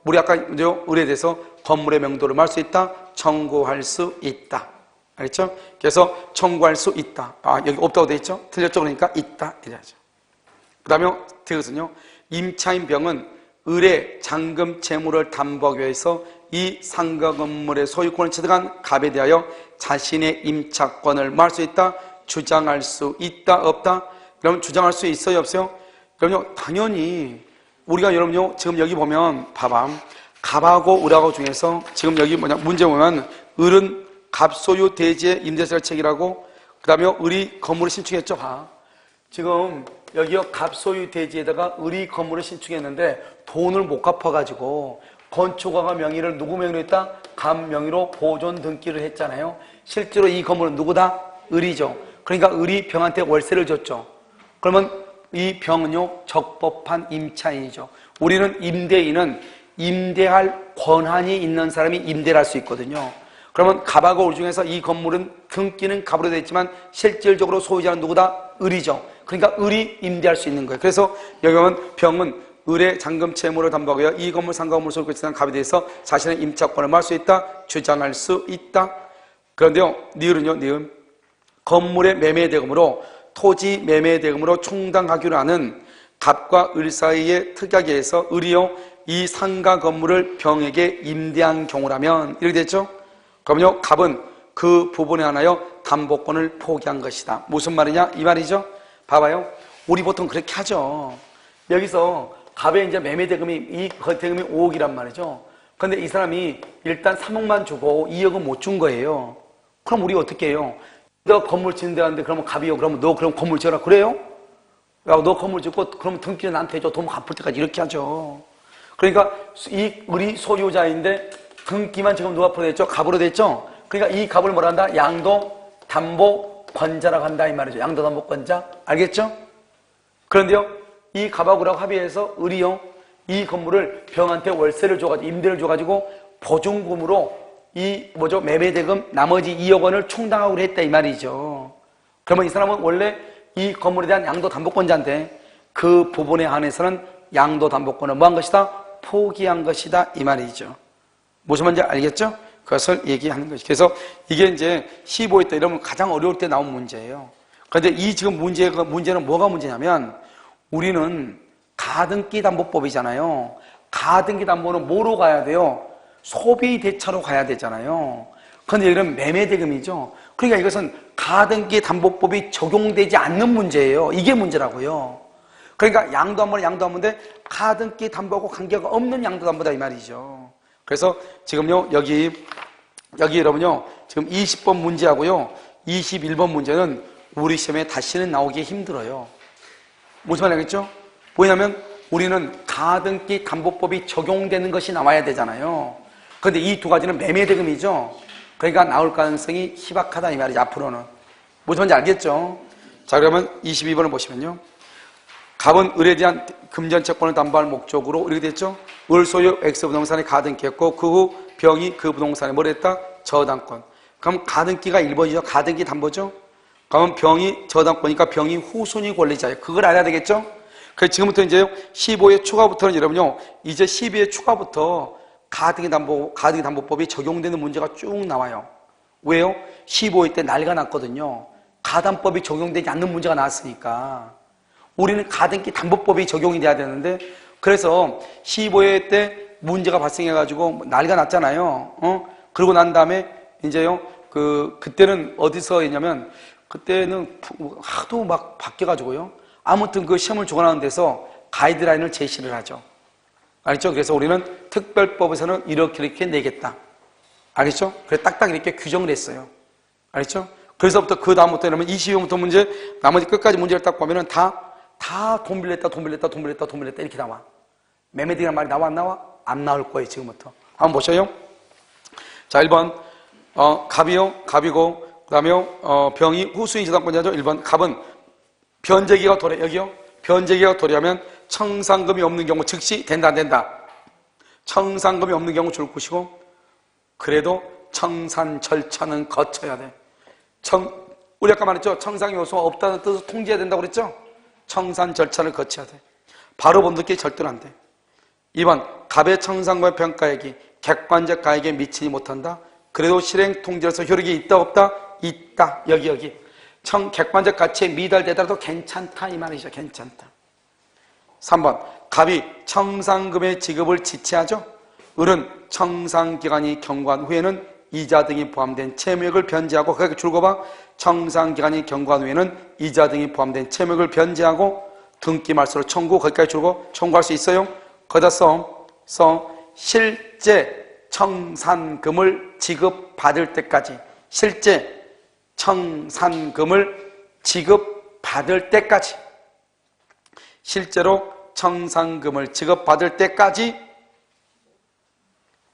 우리 아까 을에 대해서 건물의 명도를 말 수 있다, 청구할 수 있다. 알겠죠? 그래서 청구할 수 있다. 여기 없다고 돼 있죠? 틀렸죠? 그러니까 있다 이래야죠. 그 다음에 이것은요, 임차인 병은 을의 잔금 채무를 담보하기 위해서 이 상가 건물의 소유권을 취득한 갑에 대하여 자신의 임차권을 말 수 있다, 주장할 수 있다, 없다? 그럼 주장할 수 있어요, 없어요? 그럼요, 당연히 우리가 여러분요, 지금 여기 보면 봐봐, 갑하고 을하고 중에서 지금 여기 문제 보면 을은 갑소유 대지의 임대차를 체결하고 그 다음에 을이 건물을 신축했죠. 봐. 지금 여기요, 갑소유 대지에다가 을이 건물을 신축했는데 돈을 못 갚아가지고 건축허가 명의를 누구 명의로 했다? 갑 명의로 보존 등기를 했잖아요. 실제로 이 건물은 누구다? 을이죠. 그러니까 을이 병한테 월세를 줬죠. 그러면 이 병은요, 적법한 임차인이죠. 우리는 임대인은 임대할 권한이 있는 사람이 임대를 할 수 있거든요. 그러면 갑하고 을 중에서 이 건물은 등기는 갑으로 되어 있지만 실질적으로 소유자는 누구다? 을이죠. 그러니까 을이 임대할 수 있는 거예요. 그래서 여기 보면 병은 을의 잔금 채무를 담보하기 위해 이 건물 상가 건물 소유권을 취득한 갑에 대해서 자신의 임차권을 말 수 있다, 주장할 수 있다. 그런데요, 니은 건물의 매매대금으로 토지 매매대금으로 충당하기로 하는 갑과 을 사이의 특약에 의해서 을이요, 이 상가 건물을 병에게 임대한 경우라면 이렇게 됐죠? 그럼요, 갑은 그 부분에 한하여 담보권을 포기한 것이다. 무슨 말이냐? 이 말이죠. 봐봐요. 우리 보통 그렇게 하죠. 여기서 갑의 이제 매매대금이, 이 대금이 5억이란 말이죠. 그런데 이 사람이 일단 3억만 주고 2억은 못 준 거예요. 그럼 우리 어떻게 해요? 너 건물 짓는데 그러면 갑이요. 그러면 너 그럼 건물 지어라. 그래요? 야, 너 건물 짓고 그러면 등기는 나한테 해줘. 돈 갚을 때까지 이렇게 하죠. 그러니까 이 을이 소유자인데 등기만 지금 누가 앞으로 됐죠? 갑으로 됐죠? 그러니까 이 갑을 뭐라 한다? 양도담보권자라고 한다 이 말이죠. 양도담보권자. 알겠죠? 그런데요, 이 갑하고 을하고 합의해서 을이요, 이 건물을 병한테 월세를 줘가지고 임대를 줘가지고 보증금으로 이 매매대금 나머지 2억 원을 충당하기로 했다 이 말이죠. 그러면 이 사람은 원래 이 건물에 대한 양도담보권자인데 그 부분에 한해서는 양도담보권을 뭐한 것이다? 포기한 것이다 이 말이죠. 무슨 말인지 알겠죠? 그것을 얘기하는 것이죠. 그래서 이게 이제 15회 때 이러면 가장 어려울 때 나온 문제예요. 그런데 이 지금 문제는 뭐가 문제냐면 우리는 가등기 담보법이잖아요. 가등기 담보는 뭐로 가야 돼요? 소비 대차로 가야 되잖아요. 그런데 여기는 매매대금이죠. 그러니까 이것은 가등기 담보법이 적용되지 않는 문제예요. 이게 문제라고요. 그러니까 양도담보인데 가등기 담보하고 관계가 없는 양도담보다 이 말이죠. 그래서 지금요, 여기 여러분요, 지금 20번 문제하고요, 21번 문제는 우리 시험에 다시는 나오기 힘들어요. 무슨 말이 알겠죠? 뭐냐면 우리는 가등기 담보법이 적용되는 것이 나와야 되잖아요. 그런데 이 두 가지는 매매대금이죠. 그러니까 나올 가능성이 희박하다 이 말이죠. 앞으로는. 무슨 말인지 알겠죠? 자, 그러면 22번을 보시면요, 갑은 을에 대한 금전채권을 담보할 목적으로 이렇게 됐죠? 을 소유 X 부동산에 가등기했고 그 후 병이 그 부동산에 뭘 했다? 저당권. 그럼 가등기가 1번이죠. 가등기 담보죠. 그러면 병이 저당권이니까 병이 후순위 권리자예요. 그걸 알아야 되겠죠? 그래서 지금부터 이제 15회 추가부터는 여러분요, 이제 12회 추가부터 가등기 담보법이 적용되는 문제가 쭉 나와요. 왜요? 15회 때 난리가 났거든요. 가담법이 적용되지 않는 문제가 나왔으니까. 우리는 가등기 담보법이 적용이 돼야 되는데, 그래서 15회 때 문제가 발생해가지고 난리가 났잖아요. 그러고 난 다음에 이제요, 그때는 어디서 했냐면, 그때는 하도 막 바뀌어가지고요. 아무튼 그 시험을 주관하는 데서 가이드라인을 제시를 하죠. 알겠죠? 그래서 우리는 특별법에서는 이렇게 내겠다. 알겠죠? 그래서 딱딱 이렇게 규정을 했어요. 알겠죠? 그래서부터 그 다음부터 이러면 22번부터 문제, 나머지 끝까지 문제를 딱 보면은 다 돈 빌렸다 이렇게 나와. 매매딩이라는 말이 나와 안 나와? 안 나올 거예요, 지금부터. 한번 보셔요. 자, 1번, 갑이고, 그 다음에, 병이 후수인 저당권자죠. 1번, 갑은 변제기가 도래, 여기요. 변제기가 도래하면 청산금이 없는 경우 즉시 된다, 안 된다. 청산금이 없는 경우 줄 것이고, 그래도 청산 절차는 거쳐야 돼. 우리 아까 말했죠? 청산 요소가 없다는 뜻을 통지해야 된다고 그랬죠? 청산 절차를 거쳐야 돼. 바로 본득기 절대로 안 돼. 2번, 갑의 청산금의 평가액이 객관적 가액에 미치지 못한다. 그래도 실행 통지로서 효력이 있다, 없다? 있다. 여기. 객관적 가치에 미달되더라도 괜찮다. 이 말이죠. 괜찮다. 3번, 갑이 청산금의 지급을 지체하죠. 을은 청산기간이 경과한 후에는 이자 등이 포함된 채무액을 변제하고, 그렇게 줄거봐. 청산기간이 경과한 후에는 이자 등이 포함된 채무액을 변제하고 등기 말소로 청구, 거기까지 줄고 청구할 수 있어요. 거기다 실제 청산금을 지급받을 때까지, 실제 청산금을 지급받을 때까지, 실제로 청산금을 지급받을 때까지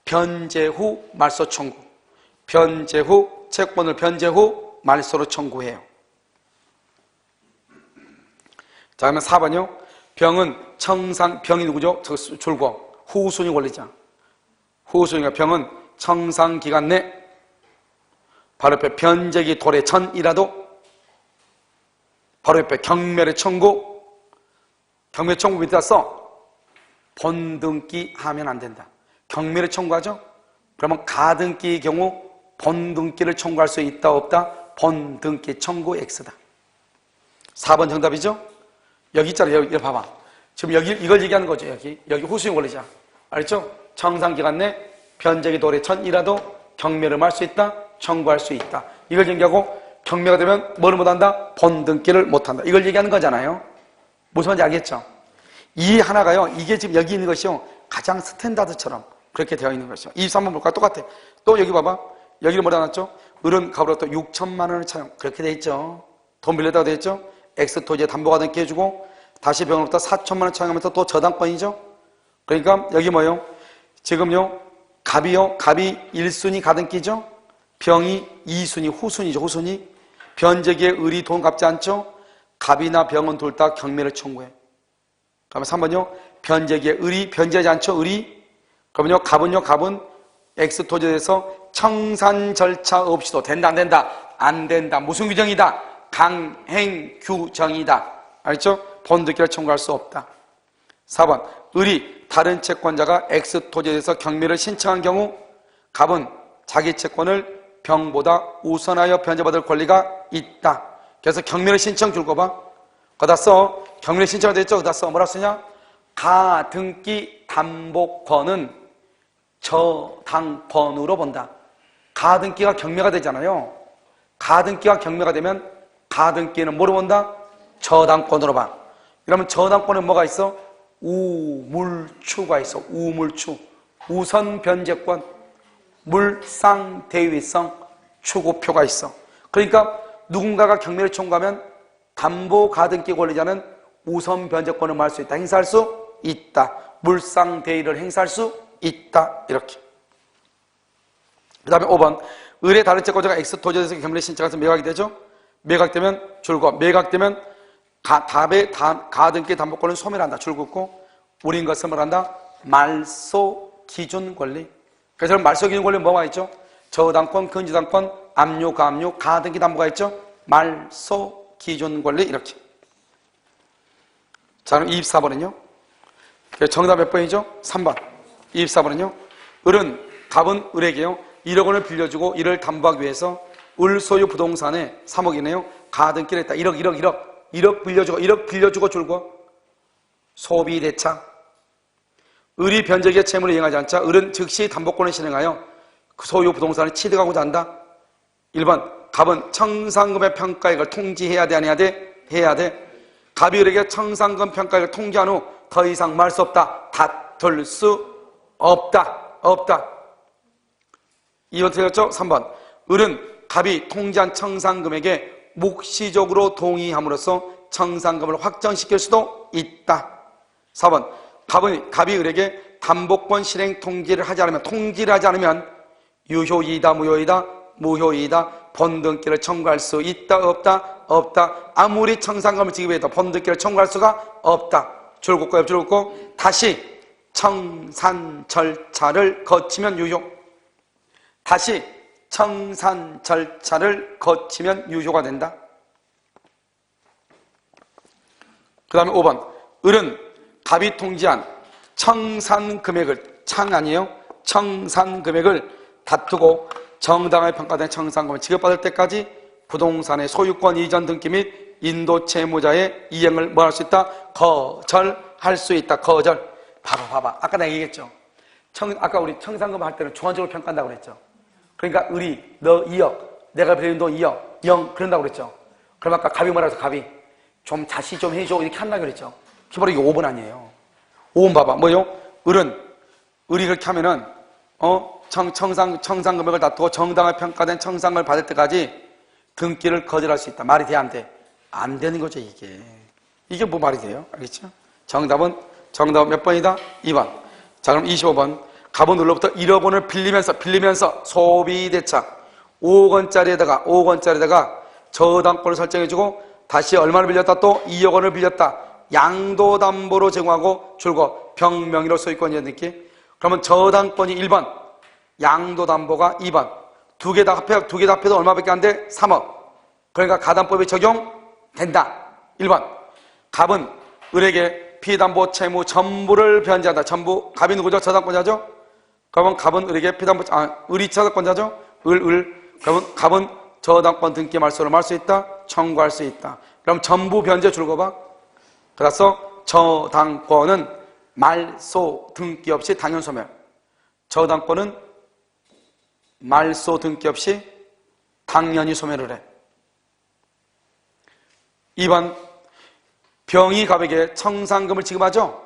변제 후 말소 청구, 변제 후 채권을 변제 후 말소로 청구해요. 자, 그러면 4번이요. 병이 누구죠? 줄고 후순위 권리자. 후순위가 병은 청산기간 내 바로 옆에 변제기 도래 전이라도 바로 옆에 경멸의 청구, 경멸 청구 밑에다 본등기 하면 안 된다. 경멸의 청구하죠? 그러면 가등기의 경우 본등기를 청구할 수 있다, 없다? 본등기 청구 X다. 4번 정답이죠? 여기 있잖아요. 여기 봐봐. 지금 여기 이걸 얘기하는 거죠. 여기 후수인 권리자. 알겠죠? 청산기간 내 변제기 도래 전이라도 경멸을 할 수 있다, 청구할 수 있다. 이걸 얘기하고 경매가 되면 뭐를 못한다? 본등기를 못한다. 이걸 얘기하는 거잖아요. 무슨 말인지 알겠죠? 이 하나가요. 이게 지금 여기 있는 것이요. 가장 스탠다드처럼 그렇게 되어 있는 것이요. 23번 볼까? 똑같아. 또 여기 봐봐. 여기를 뭐라 놨죠? 을은 갑으로 또 6천만 원을 차용. 그렇게 돼 있죠. 돈 빌려다가 돼 있죠. X토지에 담보가 등기 해주고 다시 병으로부터 4천만 원 차용하면서 또 저당권이죠. 그러니까 여기 뭐예요? 지금요. 갑이 1순위 가등기죠. 병이 2순위 후순위죠. 후순위. 변제기에 을이 돈 갚지 않죠. 갑이나 병은 둘 다 경매를 청구해. 그러면 3번요. 변제기에 을이 변제하지 않죠. 을이. 그러면요. 갑은 X토지에서 청산 절차 없이도 된다, 안 된다? 안 된다. 무슨 규정이다? 강행 규정이다. 알겠죠? 본등기를 청구할 수 없다. 4번. 을이 다른 채권자가 X토지에서 경매를 신청한 경우 갑은 자기 채권을 병보다 우선하여 변제받을 권리가 있다. 그래서 경매를 신청 줄거 봐. 거기다 경매 신청이 됐죠? 거기다 뭐라 쓰냐? 가등기 담보권은 저당권으로 본다. 가등기가 경매가 되잖아요. 가등기가 경매가 되면 가등기는 뭐로 본다? 저당권으로 봐. 그러면 저당권은 뭐가 있어? 우물추가 있어. 우물추. 우선 변제권, 물상 대위성, 추구표가 있어. 그러니까 누군가가 경매를 청구하면 담보 가등기 권리자는 우선 변제권을 할 수 있다. 행사할 수 있다. 물상 대위를 행사할 수 있다. 이렇게. 그 다음에 5번. 을의 다른 채권자가 X토지에서 경매를 신청해서 매각이 되죠. 매각되면 줄고, 매각되면 가등기 담보권은 소멸한다. 줄 긋고, 우린 것은 뭘 한다? 말소 기준 권리. 그래서 말소 기준 권리는 뭐가 있죠? 저당권, 근저당권, 압류, 가압류, 가등기 담보가 있죠? 말소 기준 권리. 이렇게. 자, 그럼 24번은요? 정답 몇 번이죠? 3번. 24번은요? 갑은 을에게요. 1억 원을 빌려주고 이를 담보하기 위해서 을 소유 부동산에 3억이네요. 가등기를 했다. 1억 빌려주고 줄고 소비 대차 을이 변적의 채무를 이행하지 않자 을은 즉시 담보권을 실행하여 그 소유 부동산을 취득하고자 한다. 1번 갑은 청산금의 평가액을 통지해야 돼, 안 해야 돼? 해야 돼. 갑이 을에게 청산금 평가액을 통지한 후 더 이상 말할 수 없다. 다툴 수 없다. 2번 틀렸죠? 3번 을은 갑이 통지한 청산금액에 묵시적으로 동의함으로써 청산금을 확정시킬 수도 있다. 4번 갑이 을에게 담보권 실행 통지를 하지 않으면 유효이다, 무효이다, 번등기를 청구할 수 있다, 없다. 아무리 청산금을 지급해도 번등기를 청구할 수가 없다. 줄긋고 옆줄 긋고 다시 청산 절차를 거치면 유효. 다시 청산 절차를 거치면 유효가 된다. 그 다음에 5번 을은 갑이 통지한 청산 금액을 청산 금액을 다투고 정당하게 평가된 청산금을 지급받을 때까지 부동산의 소유권 이전 등기 및 인도 채무자의 이행을 뭐 할 수 있다? 거절할 수 있다. 거절. 봐봐. 아까 내가 얘기했죠. 아까 우리 청산금 할 때는 주관적으로 평가한다고 그랬죠. 그러니까 을이 너 2억, 내가 빌린 돈 2억, 0 그런다고 그랬죠. 그럼 아까 갑이 뭐라 해서 갑이 좀 자시 좀 해줘 이렇게 한다고 그랬죠. 기본으로 이게 5번 아니에요. 5번 봐봐. 뭐요? 을이 그렇게 하면은 청산 금액을 다투고 정당하게 평가된 청산금을 받을 때까지 등기를 거절할 수 있다. 말이 돼, 안 돼? 안 되는 거죠, 이게. 이게 뭐 말이 돼요? 알겠죠? 정답은 몇 번이다? 2번. 자, 그럼 25번. 갑은 을로부터 1억 원을 빌리면서 소비대차 5억 원짜리에다가 저당권을 설정해주고 다시 얼마를 빌렸다? 또 2억 원을 빌렸다. 양도담보로 제공하고 줄고 병명의로 소유권이 있는 그러면 저당권이 1번, 양도담보가 2번. 두 개 다 합해도 얼마밖에 안 돼? 3억. 그러니까 가담법이 적용된다. 1번. 갑은 을에게 피담보 채무 전부를 변제한다. 전부. 갑이 누구죠? 저당권자죠? 그러면 갑은 을에게 을이 저당권자죠? 그러면 갑은 저당권 등기 말소를 할 수 있다. 청구할 수 있다. 그럼 전부 변제 줄거 봐. 그래서 저당권은 말소 등기 없이 당연 소멸. 저당권은 말소 등기 없이 당연히 소멸을 해. 2번 병이 갑에게 청산금을 지급하죠.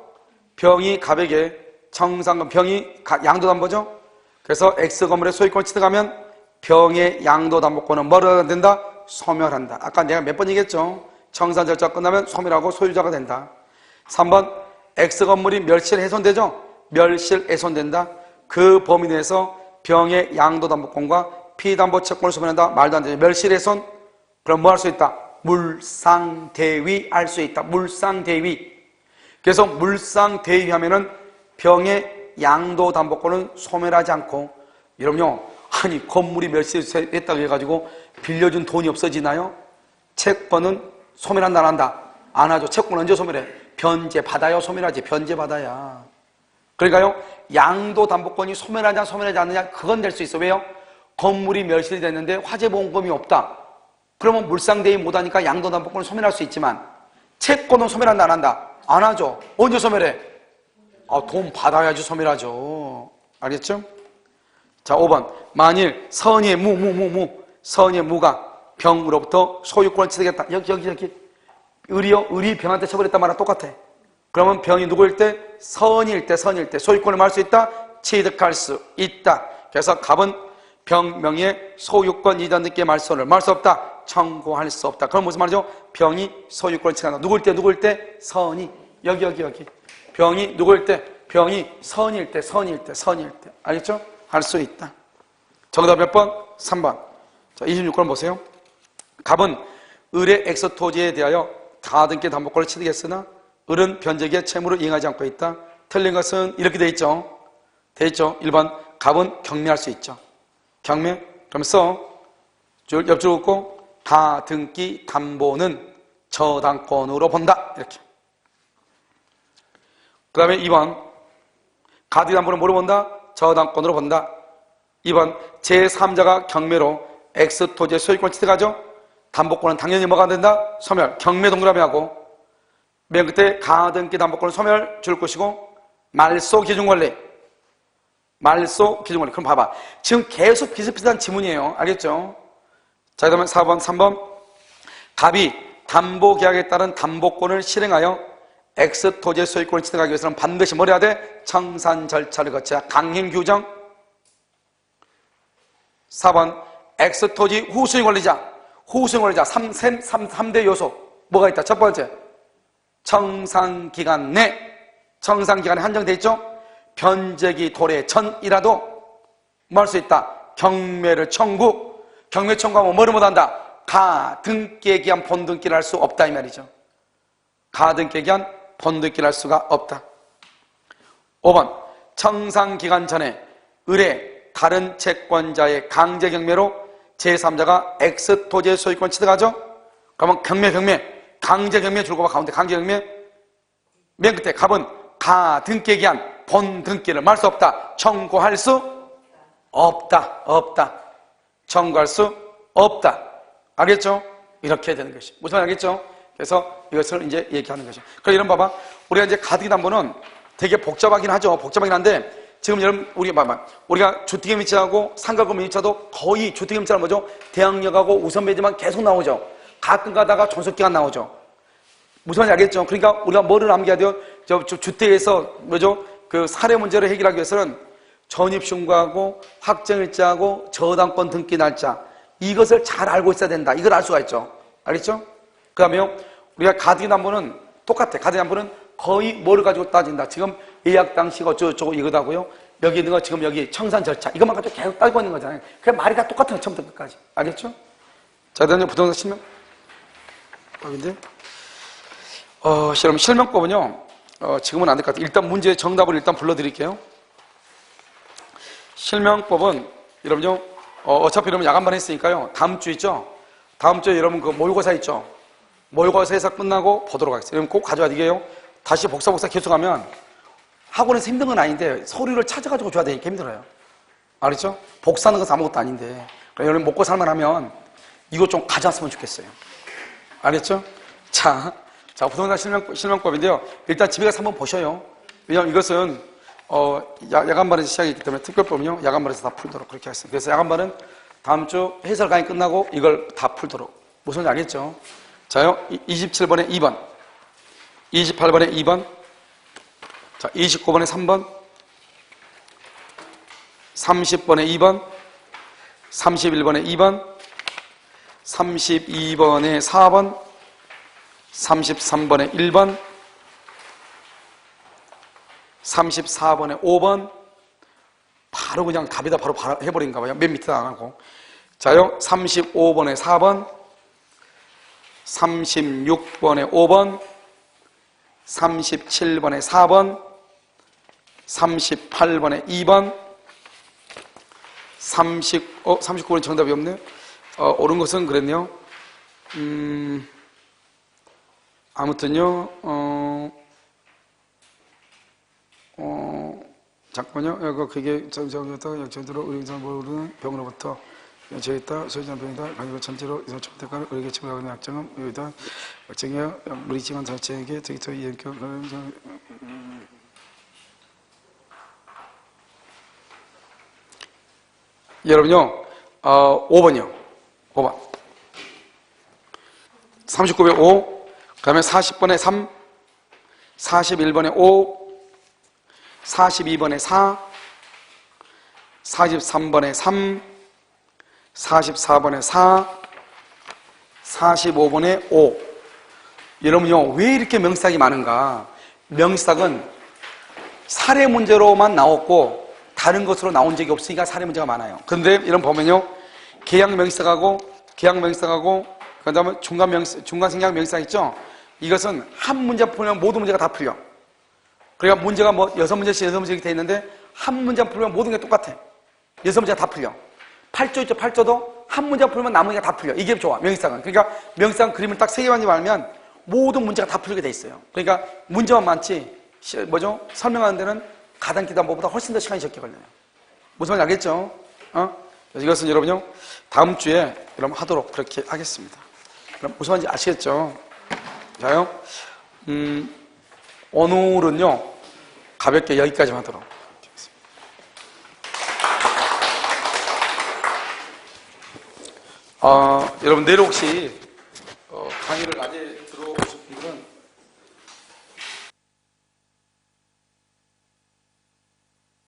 병이 갑에게 청산금, 병이 양도담보죠. 그래서 X건물의 소유권을 취득하면 병의 양도담보권은 뭐가 된다? 소멸한다. 아까 내가 몇 번 얘기했죠. 청산 절차가 끝나면 소멸하고 소유자가 된다. 3번 X건물이 멸실훼손되죠. 멸실훼손된다. 그 범위 내에서 병의 양도담보권과 피담보 채권을 소멸한다. 말도 안 되죠. 멸실훼손. 그럼 뭐 할 수 있다? 물상대위 할 수 있다. 물상대위. 그래서 물상대위 하면은 병의 양도담보권은 소멸하지 않고, 여러분요, 아니 건물이 멸실했다고 해가지고 빌려준 돈이 없어지나요? 채권은 소멸한다 안 한다? 안 하죠. 채권 언제 소멸해? 변제 받아요? 소멸하지? 변제 받아야. 그러니까요, 양도담보권이 소멸하지 않느냐? 그건 될 수 있어. 왜요? 건물이 멸실이 됐는데 화재보험금이 없다. 그러면 물상대위 못하니까 양도담보권을 소멸할 수 있지만 채권은 소멸한다 안 한다? 안 하죠. 언제 소멸해? 돈 받아야지 소멸하죠. 알겠죠? 자, 5번. 만일 선의의 선의의 무가 병으로부터 소유권을 취득했다. 여기. 을이 병한테 처벌했단 말이랑 똑같아. 그러면 병이 누구일 때? 선의일 때 소유권을 말 수 있다? 취득할 수 있다. 그래서 갑은 병명의 소유권 이전 등기 말소를 말 수 없다. 청구할 수 없다. 그럼 무슨 말이죠? 병이 소유권을 취득한다. 누구일 때? 선의. 여기. 병이 누구일 때? 병이 선의일 때. 알겠죠? 할 수 있다. 정답 몇 번? 3번. 자, 26번 보세요. 갑은 을의 엑스토지에 대하여 가등기 담보권을 취득했으나 을은 변제기의 채무를 이행하지 않고 있다. 틀린 것은 이렇게 돼 있죠. 1번. 갑은 경매할 수 있죠. 경매. 그러면서 옆줄 긋고 가등기 담보는 저당권으로 본다. 이렇게. 그 다음에 2번. 가등기 담보는 뭐로 본다? 저당권으로 본다. 2번. 제3자가 경매로 X토지의 소유권을 취득하죠. 담보권은 당연히 뭐가 된다? 소멸. 경매 동그라미 하고 맨 끝에 가등기 담보권은 소멸 줄 것이고 말소 기준 원리. 말소 기준 원리. 그럼 봐봐. 지금 계속 비슷비슷한 지문이에요. 알겠죠? 자, 그 다음에 4번, 3번. 갑이 담보계약에 따른 담보권을 실행하여 X 토지의 소유권을 취득하기 위해서는 반드시 뭘 해야 돼? 청산 절차를 거쳐야 강행 규정. 4번. X 토지 후수익 권리자. 후수익 권리자 3대 요소. 뭐가 있다? 첫 번째. 청산기간 내. 청산기간에 한정되어 있죠? 변제기 도래 전이라도 뭐 할 수 있다? 경매를 청구. 경매 청구하면 뭐를 못한다? 가등기에 기한 본등기를 할 수 없다 이 말이죠. 가등기에 기한 본등기를 할 수가 없다. 5번 청산기간 전에 의뢰 다른 채권자의 강제 경매로 제3자가 X 토지의 소유권 취득하죠? 그러면 경매 강제 경매 줄거 봐. 가운데 강제 경매 맨 끝에 갑은 가등기에 기한 본등기를 말 수 없다. 청구할 수 없다. 청구할 수 없다. 알겠죠? 이렇게 되는 것이. 무슨 말 알겠죠? 그래서 이것을 이제 얘기하는 것이. 그럼 이런 봐봐. 우리가 이제 가등기 담보는 되게 복잡하긴 하죠. 복잡하긴 한데 지금 여러분 우리가 주택임대차하고 상가금융임대차도 거의 주택임대차는 뭐죠? 대항력하고 우선배제만 계속 나오죠. 가끔 가다가 존속기간 나오죠. 무슨 말인지 알겠죠? 그러니까 우리가 뭐를 암기해야 돼요? 주택에서 뭐죠? 그 사례 문제를 해결하기 위해서는 전입신고하고 확정일자하고 저당권 등기 날짜 이것을 잘 알고 있어야 된다. 이걸 알 수가 있죠. 알겠죠? 그 다음에 우리가 가등기 담보는 똑같아. 가등기 담보는 거의 뭐를 가지고 따진다. 지금 예약 당시가 어쩌고저쩌고 이거다고요. 여기 있는 거 지금 여기 청산 절차 이것만 가지고 계속 따지고 있는 거잖아요. 그냥 말이 다 똑같아요. 처음부터 끝까지. 알겠죠? 자, 그다음에 부동산 실명법인데 그럼 실명법은요 지금은 안 될 것 같아요. 일단 문제 정답을 일단 불러드릴게요. 실명법은 여러분요 어차피 여러분 야간반 했으니까요 다음 주 있죠? 다음 주에 여러분 그 모의고사 있죠? 모의고사에서 끝나고 보도록 하겠습니다. 여러분 꼭 가져와야 되게요. 다시 복사 계속하면 학원에서 힘든 건 아닌데 서류를 찾아가지고 줘야 되니까 힘들어요. 알겠죠? 복사하는 것은 아무것도 아닌데 여러분 먹고 살만하면 이거 좀 가져왔으면 좋겠어요. 알겠죠? 자 부동산 실명법인데요. 일단 집에 가서 한번 보셔요. 왜냐하면 이것은 야간반에서 시작이기 때문에 특별법은요 야간반에서 다 풀도록 그렇게 했어요. 그래서 야간반은 다음 주 해설 강의 끝나고 이걸 다 풀도록. 무슨 말인지 알겠죠? 자요 27번에 2번 28번에 2번 자 29번에 3번 30번에 2번 31번에 2번 32번에 4번 33번에 1번 34번에 5번 바로 그냥 답이다 바로 해버린가 봐요. 맨 밑에 나가고 자요 35번에 4번 36번에 5번 37번에 4번 38번에 2번 39번에 정답이 없네요. 옳은 것은 그랬네요. 아무튼요 잠깐만요. 그게 저기였다가 역전으로 의료기사 모르는 병으로부터 저기다 소유자는 병이다. 가지고 전체로 이상 초대가를 의료계 치료하는 약정은 여기다 약정이야 무리지만 자체에게 저기서 이행격 여러분요 5번이요. 5번 39번에 5 그 다음에 40번에 3 41번에 5 42번에 4 43번에 3 44번에 4 45번에 5 여러분요 왜 이렇게 명사각이 많은가? 명사각은 사례 문제로만 나왔고 다른 것으로 나온 적이 없으니까 사례 문제가 많아요. 그런데 이런 보면요 계약 명사각하고 그 다음에 중간 생략 명사각 있죠? 이것은 한 문제 풀면 모든 문제가 다 풀려. 그러니까 문제가 뭐 6문제씩 6문제 이렇게 돼 있는데 한 문제 풀면 모든 게 똑같아. 6문제가 다 풀려. 8조 있죠? 8조도 한 문제 풀면 나머지가 다 풀려. 이게 좋아. 명시상은. 그러니까 명시상 그림을 딱 3개만 알면 모든 문제가 다 풀리게 돼 있어요. 그러니까 문제만 많지 설명하는 데는 가당기 담보보다 훨씬 더 시간이 적게 걸려요. 무슨 말인지 알겠죠? 이것은 여러분요 다음 주에 여러분 하도록 그렇게 하겠습니다. 그럼 무슨 말인지 아시겠죠? 자요 오늘은요 가볍게 여기까지만 하도록 하겠습니다. 여러분 내일 혹시 강의를 낮에